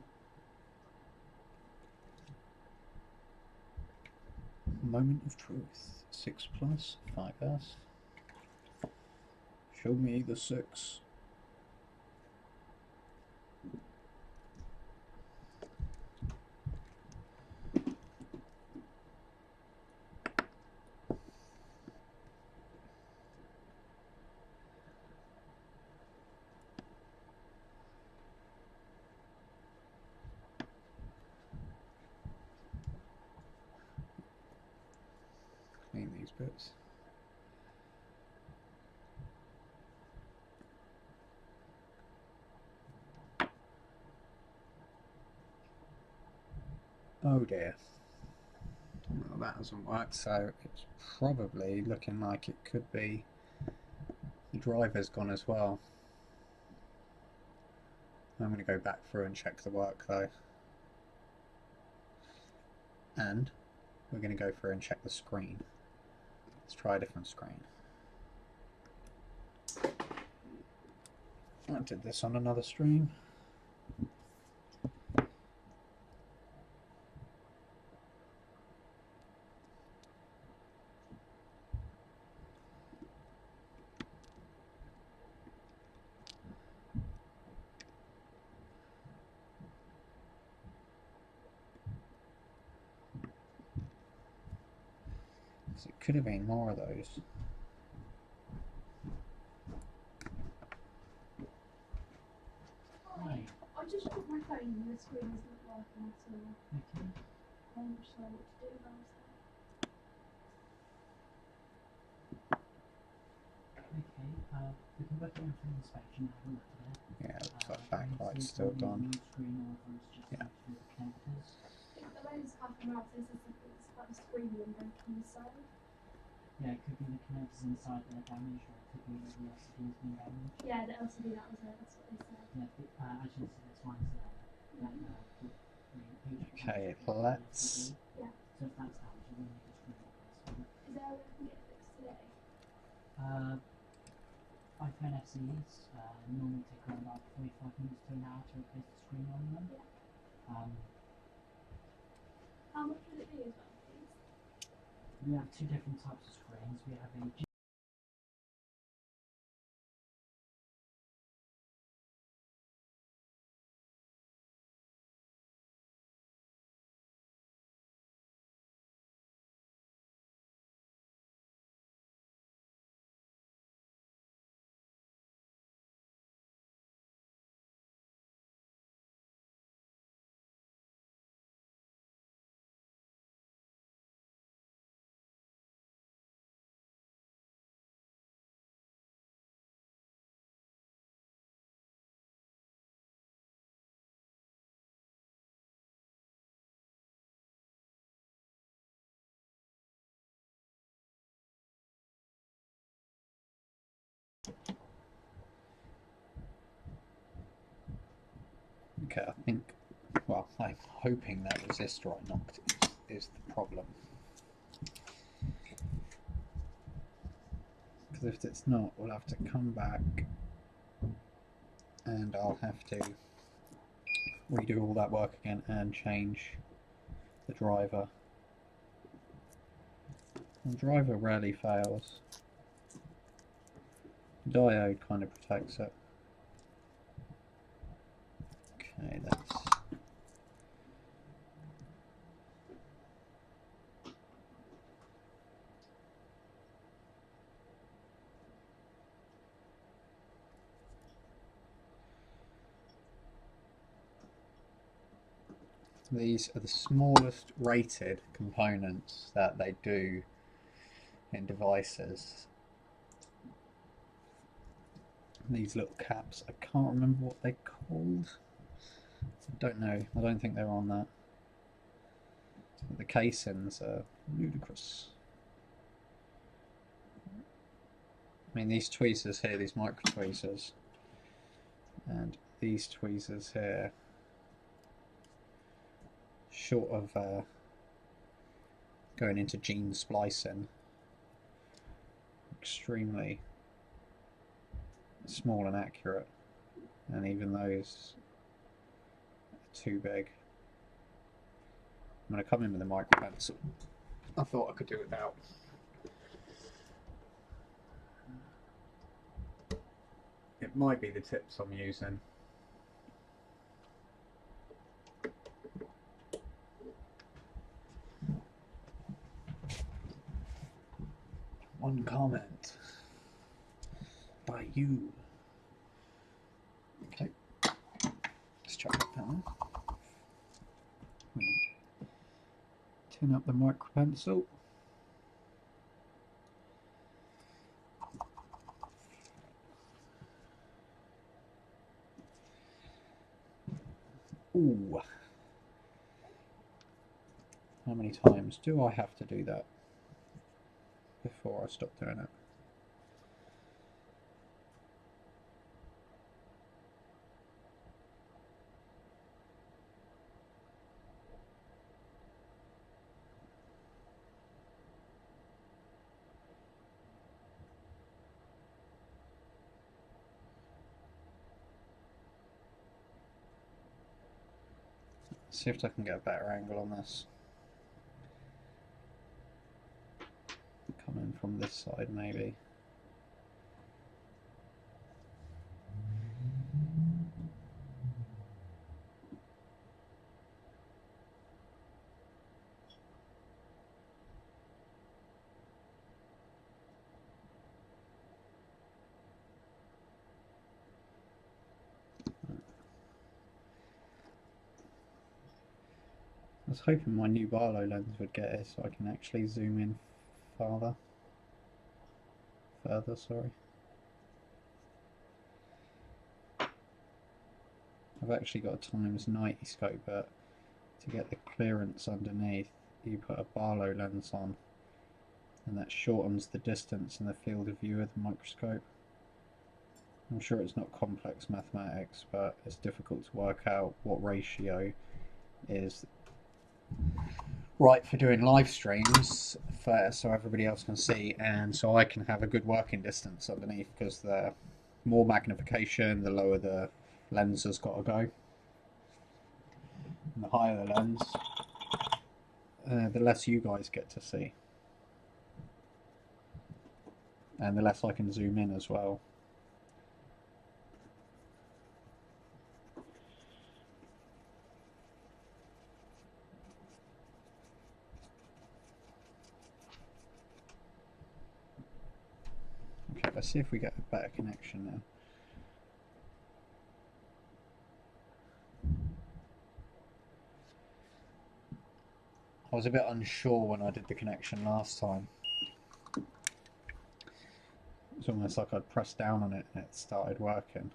Moment of truth. 6 plus 5S. Show me the 6. Clean these bits. Oh dear. Well, that hasn't worked, so it's probably looking like it could be the driver's gone as well. I'm going to go back through and check the work though. And we're going to go through and check the screen. Let's try a different screen. I did this on another stream. So it could have been more of those. Hi. I just put my phone and the screen isn't working at all. Okay. I'm not sure what to do about that. Okay, we can work around for inspection and have a look at it. Yeah, it looks like backlight's still done. Yeah. The lens half an hour says it's like the screen window on the side. Yeah, it could be the connectors inside that are damaged, or it could be that the LCD has been damaged. Yeah, the LCD, that was it, that's what they said. Yeah, as you can see, this one's Okay, let's... So if that's damaged, you will need a screen replacement. Is there a way we can get it fixed today? iPhone SEs normally take around about 45 minutes to an hour to replace the screen on them. How much would it be as well, please? We have two different types of screens. We have a Okay, I think, well, I'm hoping that resistor I knocked is the problem. Because if it's not, we'll have to come back and I'll have to redo all that work again and change the driver. The driver rarely fails. The diode kind of protects it. Okay, that's these are the smallest rated components that they do in devices. These little caps, I can't remember what they're called. I don't know, I don't think they're on that. The casings are ludicrous. I mean, these tweezers here, these micro tweezers, and these tweezers here, short of going into gene splicing, extremely small and accurate, and even those are too big. I'm going to come in with a micro pencil. I thought I could do without. It might be the tips I'm using. One comment by you. Okay, let's try that down. Tin up the micro pencil. Ooh. How many times do I have to do that before I stop doing it? See if I can get a better angle on this. Come in from this side maybe. I was hoping my new Barlow lens would get it so I can actually zoom in further, sorry. I've actually got a times 90 scope, but to get the clearance underneath you put a Barlow lens on, and that shortens the distance in the field of view of the microscope. I'm sure it's not complex mathematics, but it's difficult to work out what ratio is right for doing live streams so everybody else can see, and so I can have a good working distance underneath, because the more magnification, the lower the lens has got to go. And the higher the lens, the less you guys get to see. And the less I can zoom in as well. Okay, let's see if we get a better connection now. I was a bit unsure when I did the connection last time. It's almost like I'd pressed down on it and it started working.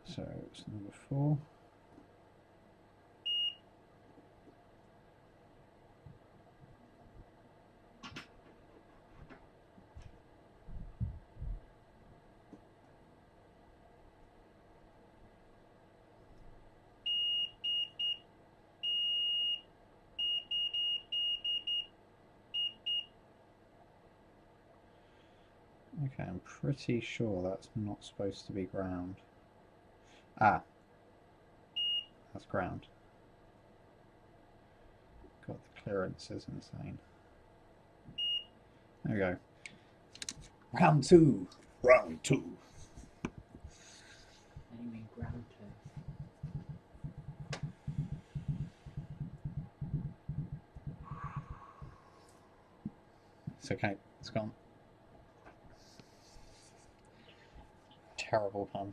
So it's number 4. Okay, I'm pretty sure that's not supposed to be ground. Ah, that's ground. God, the clearance is insane. There we go. Round 2. Round 2. And you mean ground to. It's okay, it's gone. Terrible pun.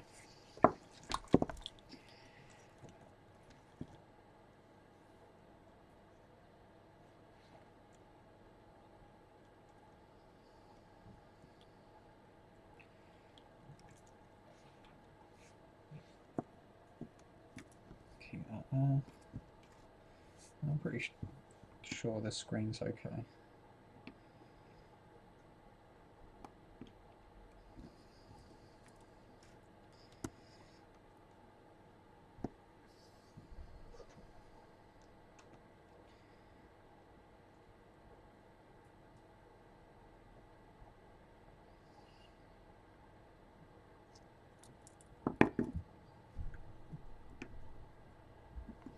Keep that there. I'm pretty sure the screen's okay.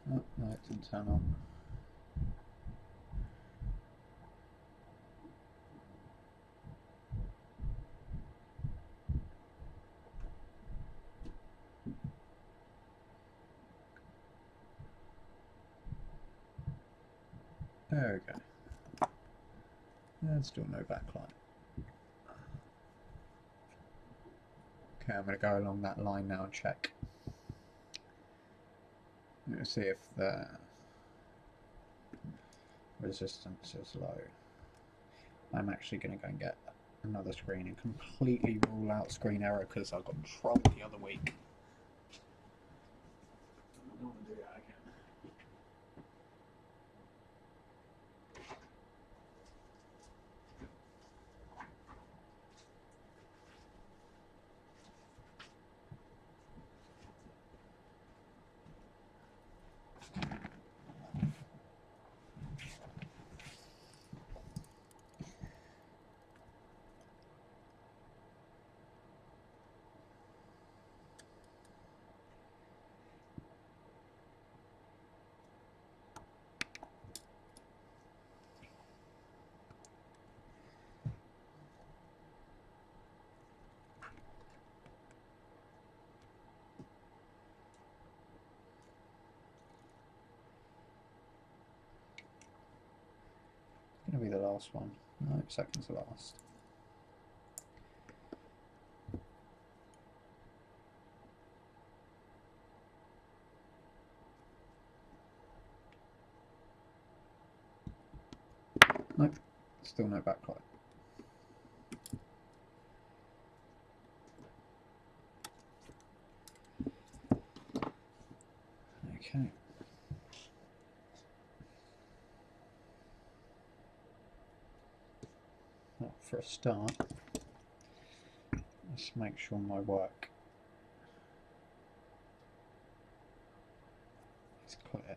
Oh, no, it didn't turn on. There we go. There's still no backlight. Okay, I'm going to go along that line now and check. I'm going to see if the resistance is low. I'm actually going to go and get another screen and completely rule out screen error, because I got trolled the other week. I don't want to do that again. Gonna be the last one. No, second's the last. Nope, still no backlight. Okay. Well, for a start, let's make sure my work is clear.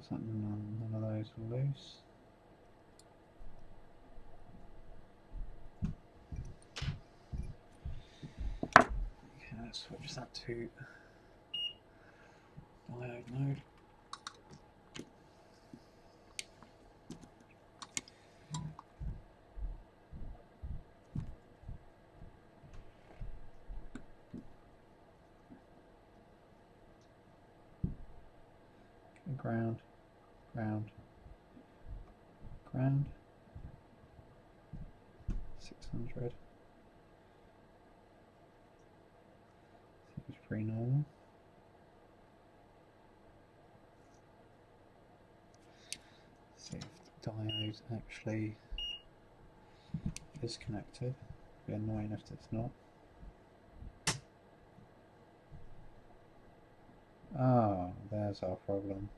Looks like none of those are loose. Okay, let's switch that to diode mode. Ground, ground, ground, 600. Seems pretty normal. See if the diode actually is connected. It'd be annoying if it's not. Ah, there's our problem.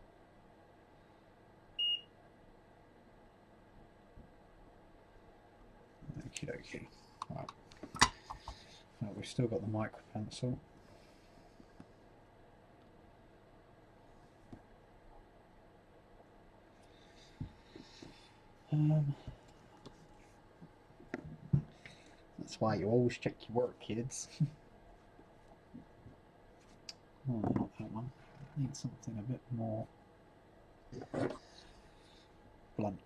Okie dokie. Right. Well, we've still got the micro pencil. That's why you always check your work, kids. Oh, not that one. Need something a bit more blunt.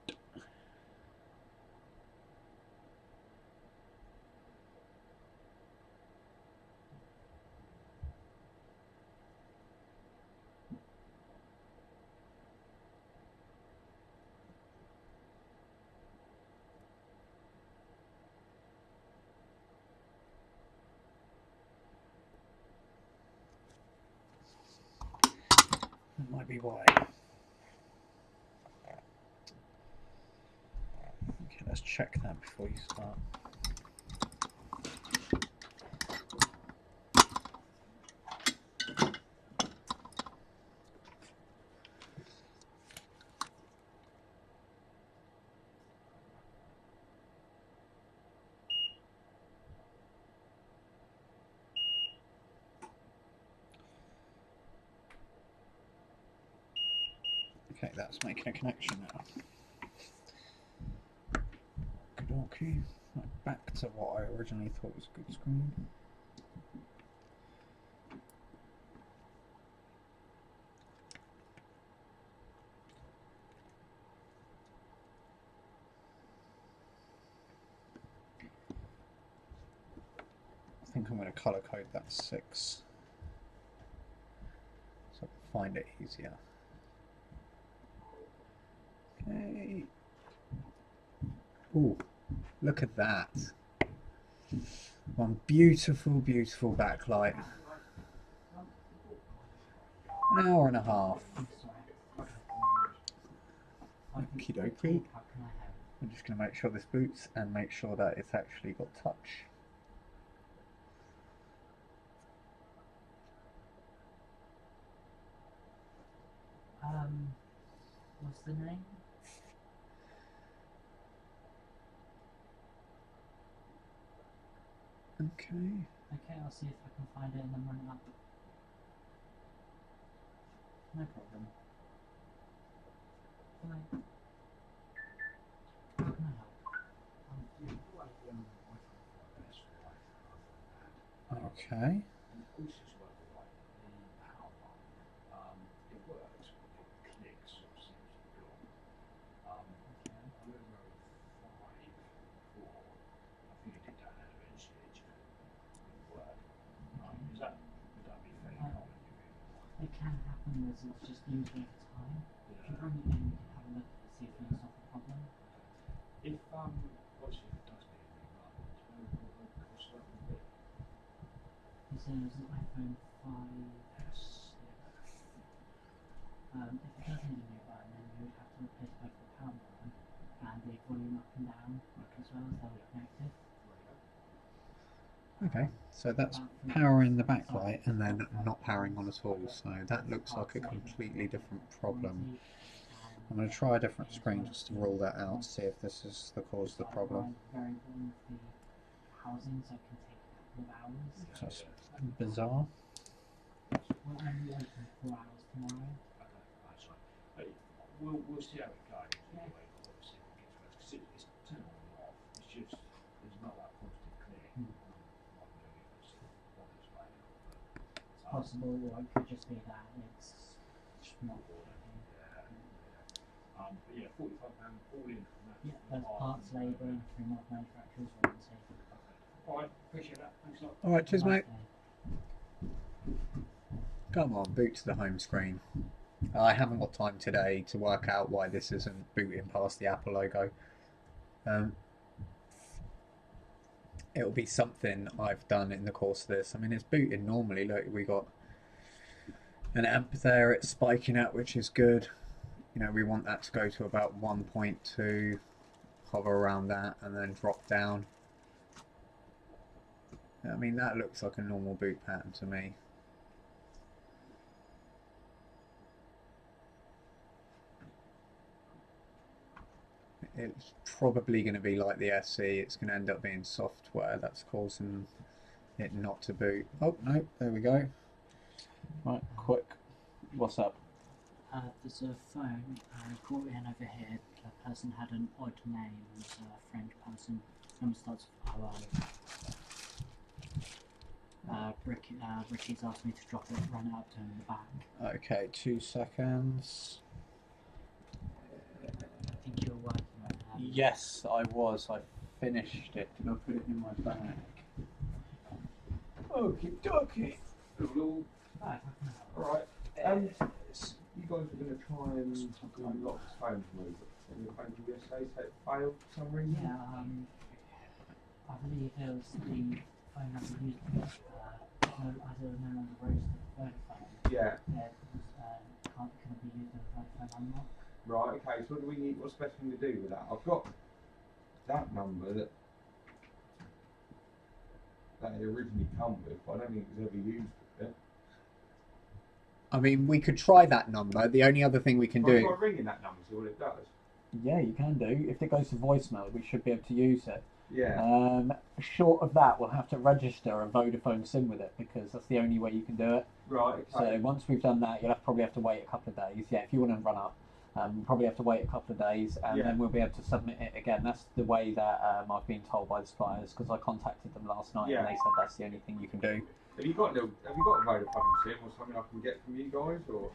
That might be why. Okay, let's check that before you start. Okay, that's making a connection now. Okay, right, back to what I originally thought was a good screen. I think I'm going to colour code that 6 so I can find it easier. Okay. Ooh, look at that. One beautiful, beautiful backlight. An hour and a half. Okie dokie. I'm just going to make sure this boots and make sure that it's actually got touch. What's the name? Okay. Okay, I'll see if I can find it and then run it up. No problem. Bye. How can I help? Okay. It can happen as it's just using its time. If you bring it in, we can have a look at it, see if we can solve the problem. If obviously if it does need a new run, do you know what the cost of that would be? He says an iPhone 5. Yes. If it does need a new button, then you would have to replace both the power button and the volume up and down as well as they're connected. Okay, so that's powering the backlight and then not powering on at all, so that looks like a completely different problem. I'm going to try a different screen just to rule that out, see if this is the cause of the problem. Housing, so it can take a couple of hours. So that's bizarre. We're only open 4 hours tomorrow. Okay, that's right. we'll see how it goes. Yeah. Anyway, obviously, because it's turned on and off. It's just there's not that positive clear. It's possible, or it could just be that it's just not working. But yeah, £45 all in from that. Yeah, that's parts, labour, and 3 month manufacturers warranty. Alright, appreciate that. Thanks a lot. Alright, cheers, mate. Okay. Come on, boot to the home screen. I haven't got time today to work out why this isn't booting past the Apple logo. It'll be something I've done in the course of this. I mean, it's booting normally. Look, we got an amp there. It's spiking at, which is good. You know, we want that to go to about 1.2, hover around that, and then drop down. I mean, that looks like a normal boot pattern to me. It's probably going to be like the SE. It's going to end up being software that's causing it not to boot. Oh, no, there we go. Right, quick. What's up? There's a phone brought in over here. The person had an odd name. It was a French person. Number starts with OO. Ricky's asked me to drop it, run it up to him in the back. Okay, 2 seconds. I think you're working on it. Yes, I was. I finished it. Did I put it in my bag? Okie dokie. Hello. Hi, Alright. You guys are going to try and unlock this phone for me. And your phone call yesterday said it failed for some reason? Yeah, I believe it was the phone that we used as a no longer registered Vodafone. Yeah. It was, can be used as a Vodafone unlock. Right, okay, so what do we need, what's the best thing to do with that? I've got that number that it originally come with, but I don't think it was ever used with it. I mean, we could try that number. The only other thing we can Can I do... try ringing that number, see what it does? Yeah, you can do. If it goes to voicemail, we should be able to use it. Yeah. Short of that, we'll have to register a Vodafone SIM with it because that's the only way you can do it. Right, okay. So once we've done that, you'll probably have to wait a couple of days. Yeah, if you want to run up, we'll probably have to wait a couple of days and then we'll be able to submit it again. That's the way that I've been told by the suppliers because I contacted them last night and they said that's the only thing you can do. Have you got a Vodafone SIM or something I can get from you guys, or?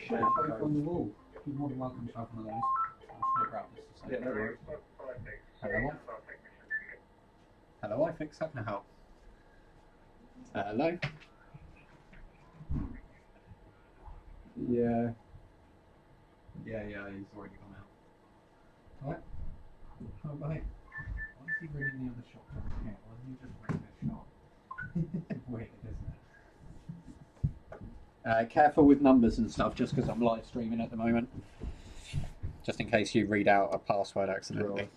Should have both on the wall. You're more than welcome to have one of those. I'll just grab this a Yeah, second. no worries. Hello. Hello, iFix. How can I help? Hello. Yeah. Yeah, he's already gone out. What? Oh, wait. Why is he ringing the other shop down here? Why doesn't he just ring this shop? Weird, isn't it? Careful with numbers and stuff, just because I'm live streaming at the moment. Just in case you read out a password accidentally.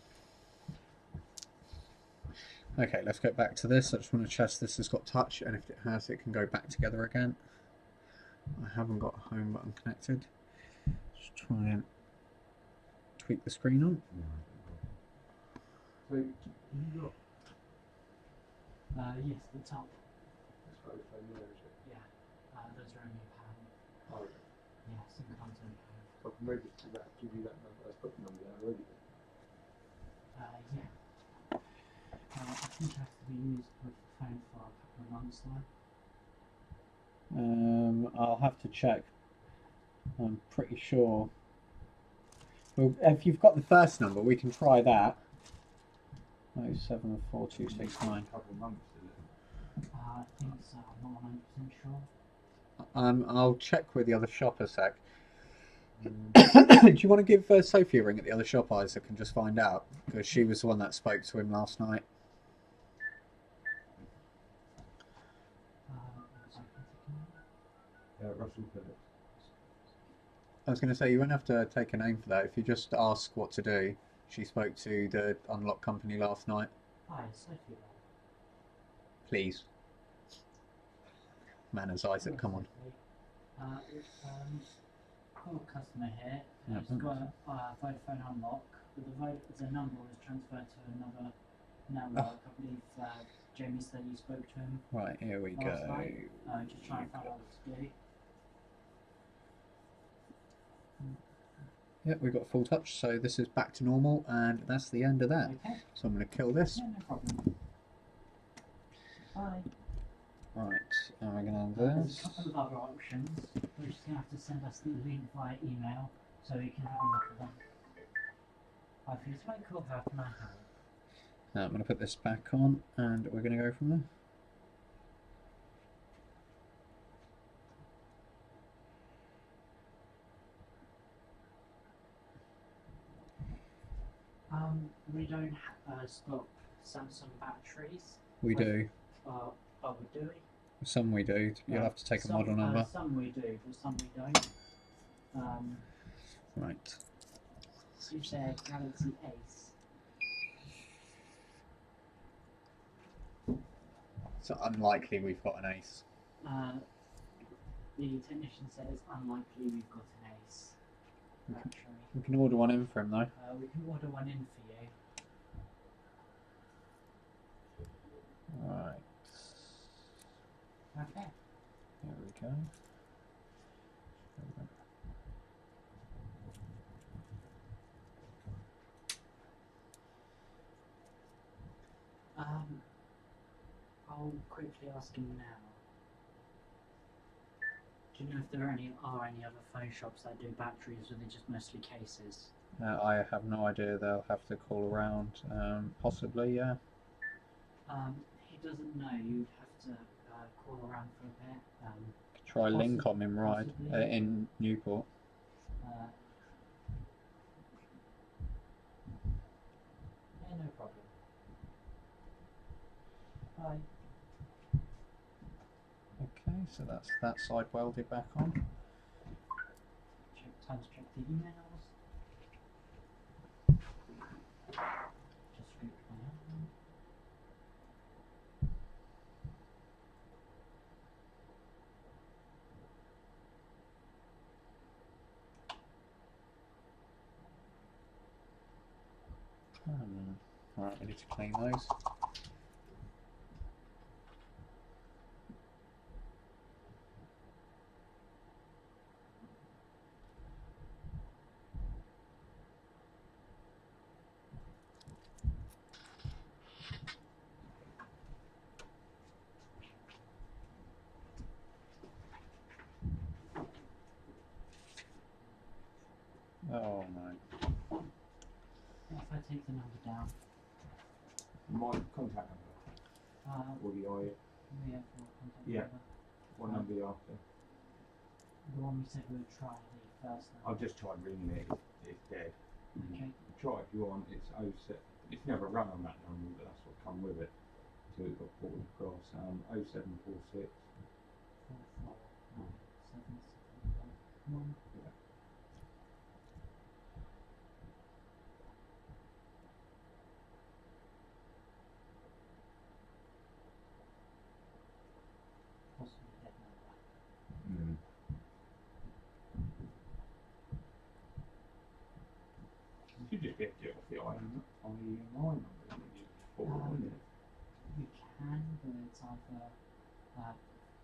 Okay, let's get back to this. I just want to test this has got touch, and if it has, it can go back together again. I haven't got a home button connected. Just try and tweak the screen on. So, you got Yes, the top. this Vodafone there, is it? Yeah. Those are only £1. Oh, okay. Yeah, SIM cards only So I can register that, give you that number, that's put the number down already. Yeah. I think it has to be used with the phone for a couple of months though. I'll have to check. I'm pretty sure. Well, if you've got the first number, we can try that. 074269. A couple of months, is it? I think so, I'm not 100% sure. I'll check with the other shop a sec. Do you want to give Sophie a ring at the other shop, Isaac, and just find out? Because she was the one that spoke to him last night. Russell Phillips. I was going to say, you won't have to take a name for that. If you just ask what to do. She spoke to the Unlock company last night. Hi, Sophie. Please. Manners, Isaac, come on. Got a customer here. Yeah. He's got a Vodafone Unlock, but the number was transferred to another network. I believe Jamie said you spoke to him. Right, here we go. Last night. Just trying to find out what to do. Yeah, we've got full touch, so this is back to normal, and that's the end of that. Okay. So I'm going to kill this. Yeah, no problem. Bye. Right, and we're going to There's have a this. couple of other options. We're just going to have to send us the link via email so we can have a look at them. I think it's quite cool. How can I help? I'm going to put this back on, and we're going to go from there. We don't stock Samsung batteries. We do. Oh, we do. Some we do. You'll have to take a model number. Some we do, but some we don't. Right. You said Galaxy Ace. So unlikely we've got an ace. The technician said it's unlikely we've got an Ace battery. We can order one in for him though. We can order one in for you. Right. Okay. There we go. I'll quickly ask him now. Do you know if there are any other phone shops that do batteries, or are they just mostly cases? I have no idea. They'll have to call around. Possibly, yeah. He doesn't know. You'd have to call around for a bit. Try Lincoln in Ride in Newport. Yeah, no problem. Bye. Okay, so that's that side welded back on. Time to check the emails. Just scoop my own. Right, we need to clean those. Oh no. If I take the number down. My contact number. Or the I. Yeah, for contact Yeah. number. What number are you after? The one we said we would try the first number. I've just tried ringing it. It's dead. Okay. Try if you want. It's 07. It's never run on that number, but that's what come with it. So it got ported across. 0746. 449771. Yeah. Possibly dead number. You should just be able to do it off the IMI number, wouldn't you? Wouldn't it? You can, but it's either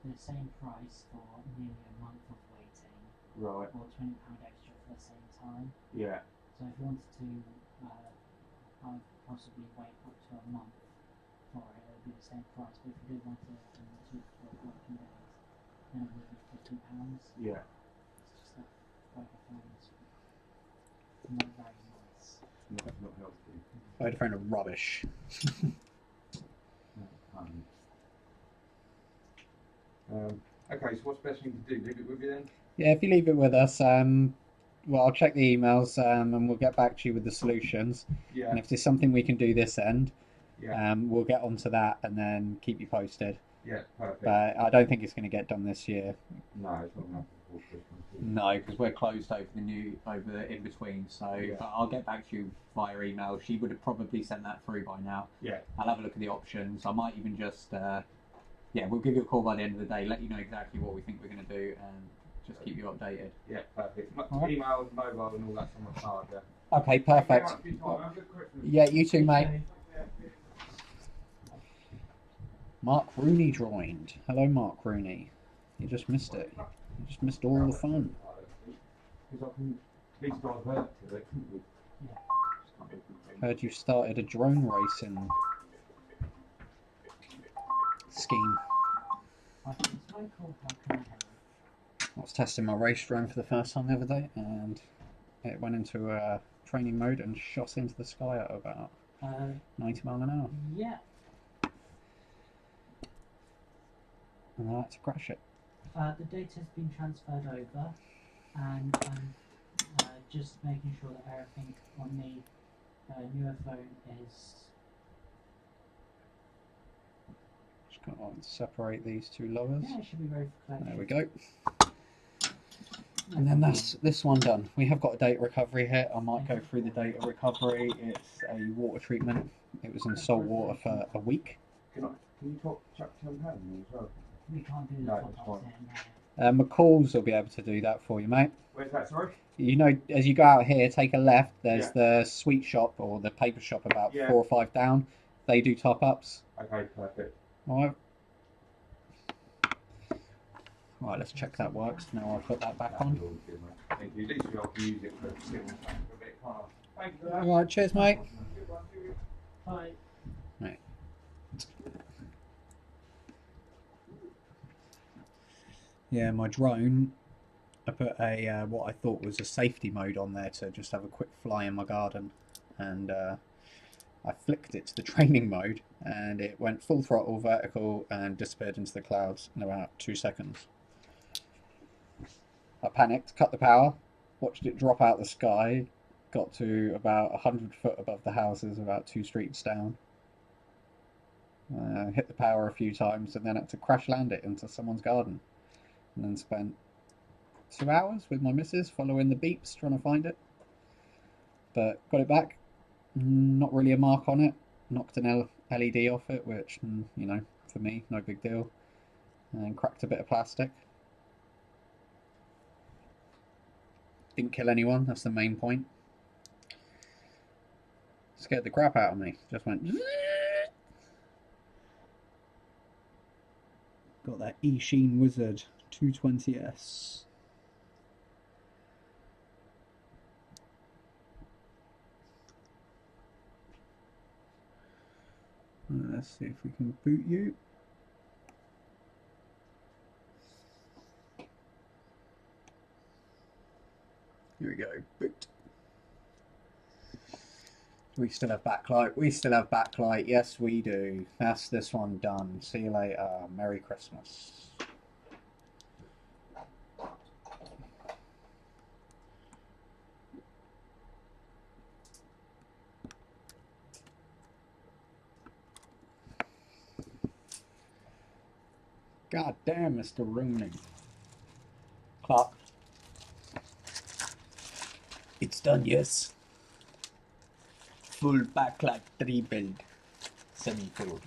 the same price for nearly a month of waiting, Right. or £20 extra for the same time. Yeah. So if you wanted to possibly wait up to a month for it, it would be the same price. But if you did want it in 2 to 4 working days, then it would be £50. Yeah. It's just that Vodafone is not very nice. Not healthy. Vodafone are rubbish. Okay, so what's the best thing to do? Leave it with you then? Yeah, if you leave it with us, well, I'll check the emails and we'll get back to you with the solutions. Yeah. And if there's something we can do this end, Yeah. we'll get onto that and then keep you posted. Yeah, perfect. But I don't think it's going to get done this year. No, it's not enough before Christmas. No, because we're closed over the in between. So, Yeah. but I'll get back to you via email. She would have probably sent that through by now. Yeah. I'll have a look at the options. I might even just, we'll give you a call by the end of the day, let you know exactly what we think we're going to do, and just keep you updated. Yeah, perfect. Alright. Email, mobile, and all that's on my card. Yeah. Okay, Thank you very perfect. much for your time. Have a good Christmas. Yeah, you too, mate. Yeah. Mark Rooney joined. Hello, Mark Rooney. You just missed it. You just missed all the fun. Because I can least divert to it, couldn't we? Yeah. Just can't do anything. Heard you started a drone racing scheme. I think it's Michael. How can I help? I was testing my race drone for the first time the other day, and it went into training mode and shot into the sky at about 90 miles an hour. Yeah. And I had to crash it. The data has been transferred over, and I'm just making sure that everything on the newer phone is. Just got to separate these two levers. Yeah, it should be ready for collection. There we go. And then that's this one done. We have got a data recovery here. I might go through the data recovery. It's a water treatment. It was in salt water for a week. Can you chuck £10 as well? We can't do the No, top it's ups fine. here now. McCall's will be able to do that for you, mate. Where's that, sorry? You know, as you go out here, take a left. There's Yeah. the sweet shop or the paper shop about Yeah. 4 or 5 down. They do top ups. Okay, perfect. All right. Right, let's check that works. Now I'll put that back on. Thank you. Literally, I can use it for a bit, can't I? Thank you for that. All right, cheers, mate. Good one, cheers. Hi. Right. Yeah, my drone, I put a what I thought was a safety mode on there to just have a quick fly in my garden, and I flicked it to the training mode, and it went full throttle, vertical, and disappeared into the clouds in about 2 seconds. I panicked, cut the power, watched it drop out the sky, got to about 100 foot above the houses, about 2 streets down. Hit the power a few times, and then had to crash land it into someone's garden. And then spent 2 hours with my missus following the beeps trying to find it. But got it back. Not really a mark on it. Knocked an LED off it, which, you know, for me, no big deal. And cracked a bit of plastic. Didn't kill anyone, that's the main point. Scared the crap out of me. Just went. Got that eSheen Wizard 220S. Let's see if we can boot you. Here we go, boot. We still have backlight. We still have backlight. Yes, we do. That's this one done. See you later. Merry Christmas. God damn, Mr. Rooney. Clark. It's done, yes. Full backlight 3 build. Semi-full.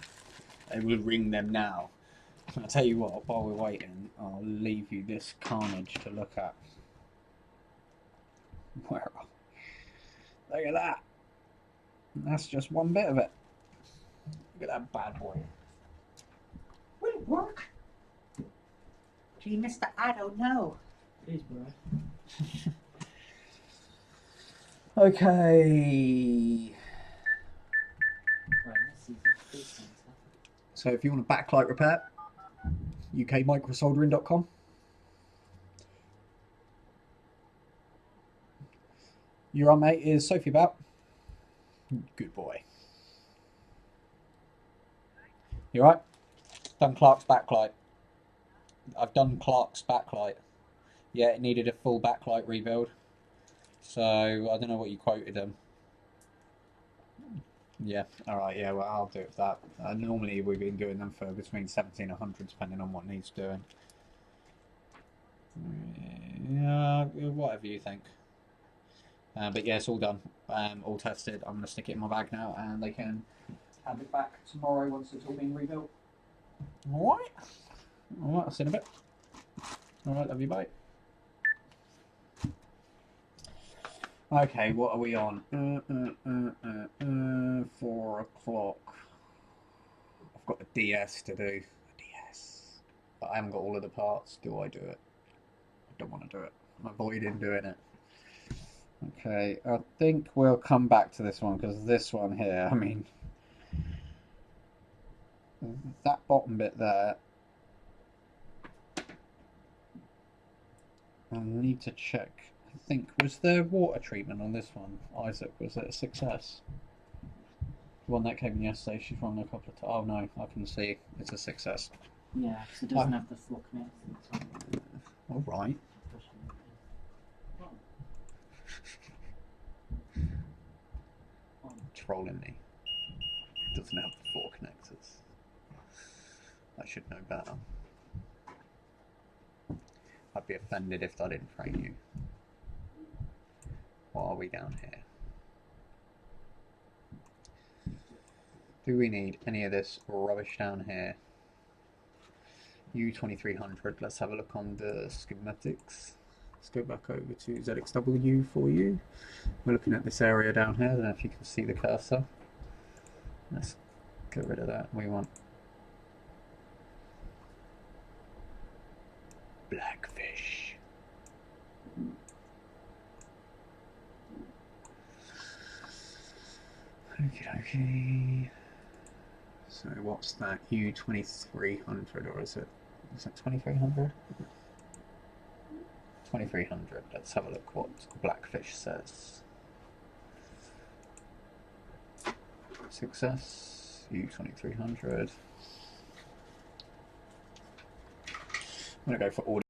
I will ring them now. I'll tell you what, while we're waiting, I'll leave you this carnage to look at. Where? Look at that. That's just one bit of it. Look at that bad boy. Will it work? Gee, mister, I don't know. Please, bro. Okay. Right, let's see this center. So if you want a backlight repair, ukmicrosoldering.com. Your on, mate, is Sophie about. Good boy. You right? Done Clark's backlight. I've done Clark's backlight. Yeah, it needed a full backlight rebuild. So I don't know what you quoted him. Yeah, alright, yeah, well, I'll do it for that. Normally we've been doing them for between 70 and 100 depending on what needs doing. Yeah, whatever you think. But yeah, it's all done. All tested. I'm going to stick it in my bag now and they can have it back tomorrow once it's all been rebuilt. Alright? Alright, I'll see you in a bit. Alright, love you, bye. Okay, what are we on? 4 o'clock. I've got a DS to do. A DS. But I haven't got all of the parts. Do I do it? I don't want to do it. I'm avoiding doing it. Okay, I think we'll come back to this one because this one here, I mean, that bottom bit there, I need to check. I think, was there water treatment on this one, Isaac? Was it a success? The one that came in yesterday, she's run a couple of times. Oh no, I can see it's a success. Yeah, because it doesn't have the 4 connectors. Alright. Trolling me. Doesn't have the 4 connectors. I should know better. I'd be offended if I didn't train you. What are we down here? Do we need any of this rubbish down here? U2300, let's have a look on the schematics. Let's go back over to ZXW for you. We're looking at this area down here. I don't know if you can see the cursor. Let's get rid of that. We want blackfish. Okay. So what's that? U2300, or is it 2300? 2300. Let's have a look what blackfish says. Success. U2300. I'm gonna go for audio.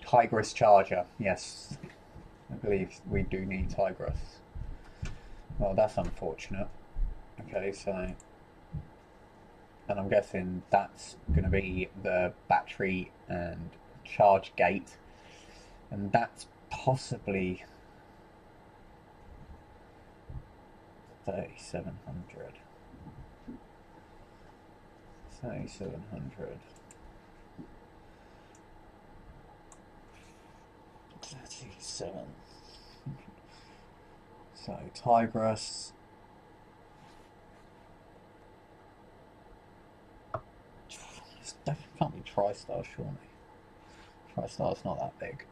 Tigress charger, yes. I believe we do need Tigress. Well, that's unfortunate. Okay, so... And I'm guessing that's going to be the battery and charge gate. And that's possibly... 3700. 3700. 37. So Tigress. This definitely can't be TriStar, surely. TriStar's not that big.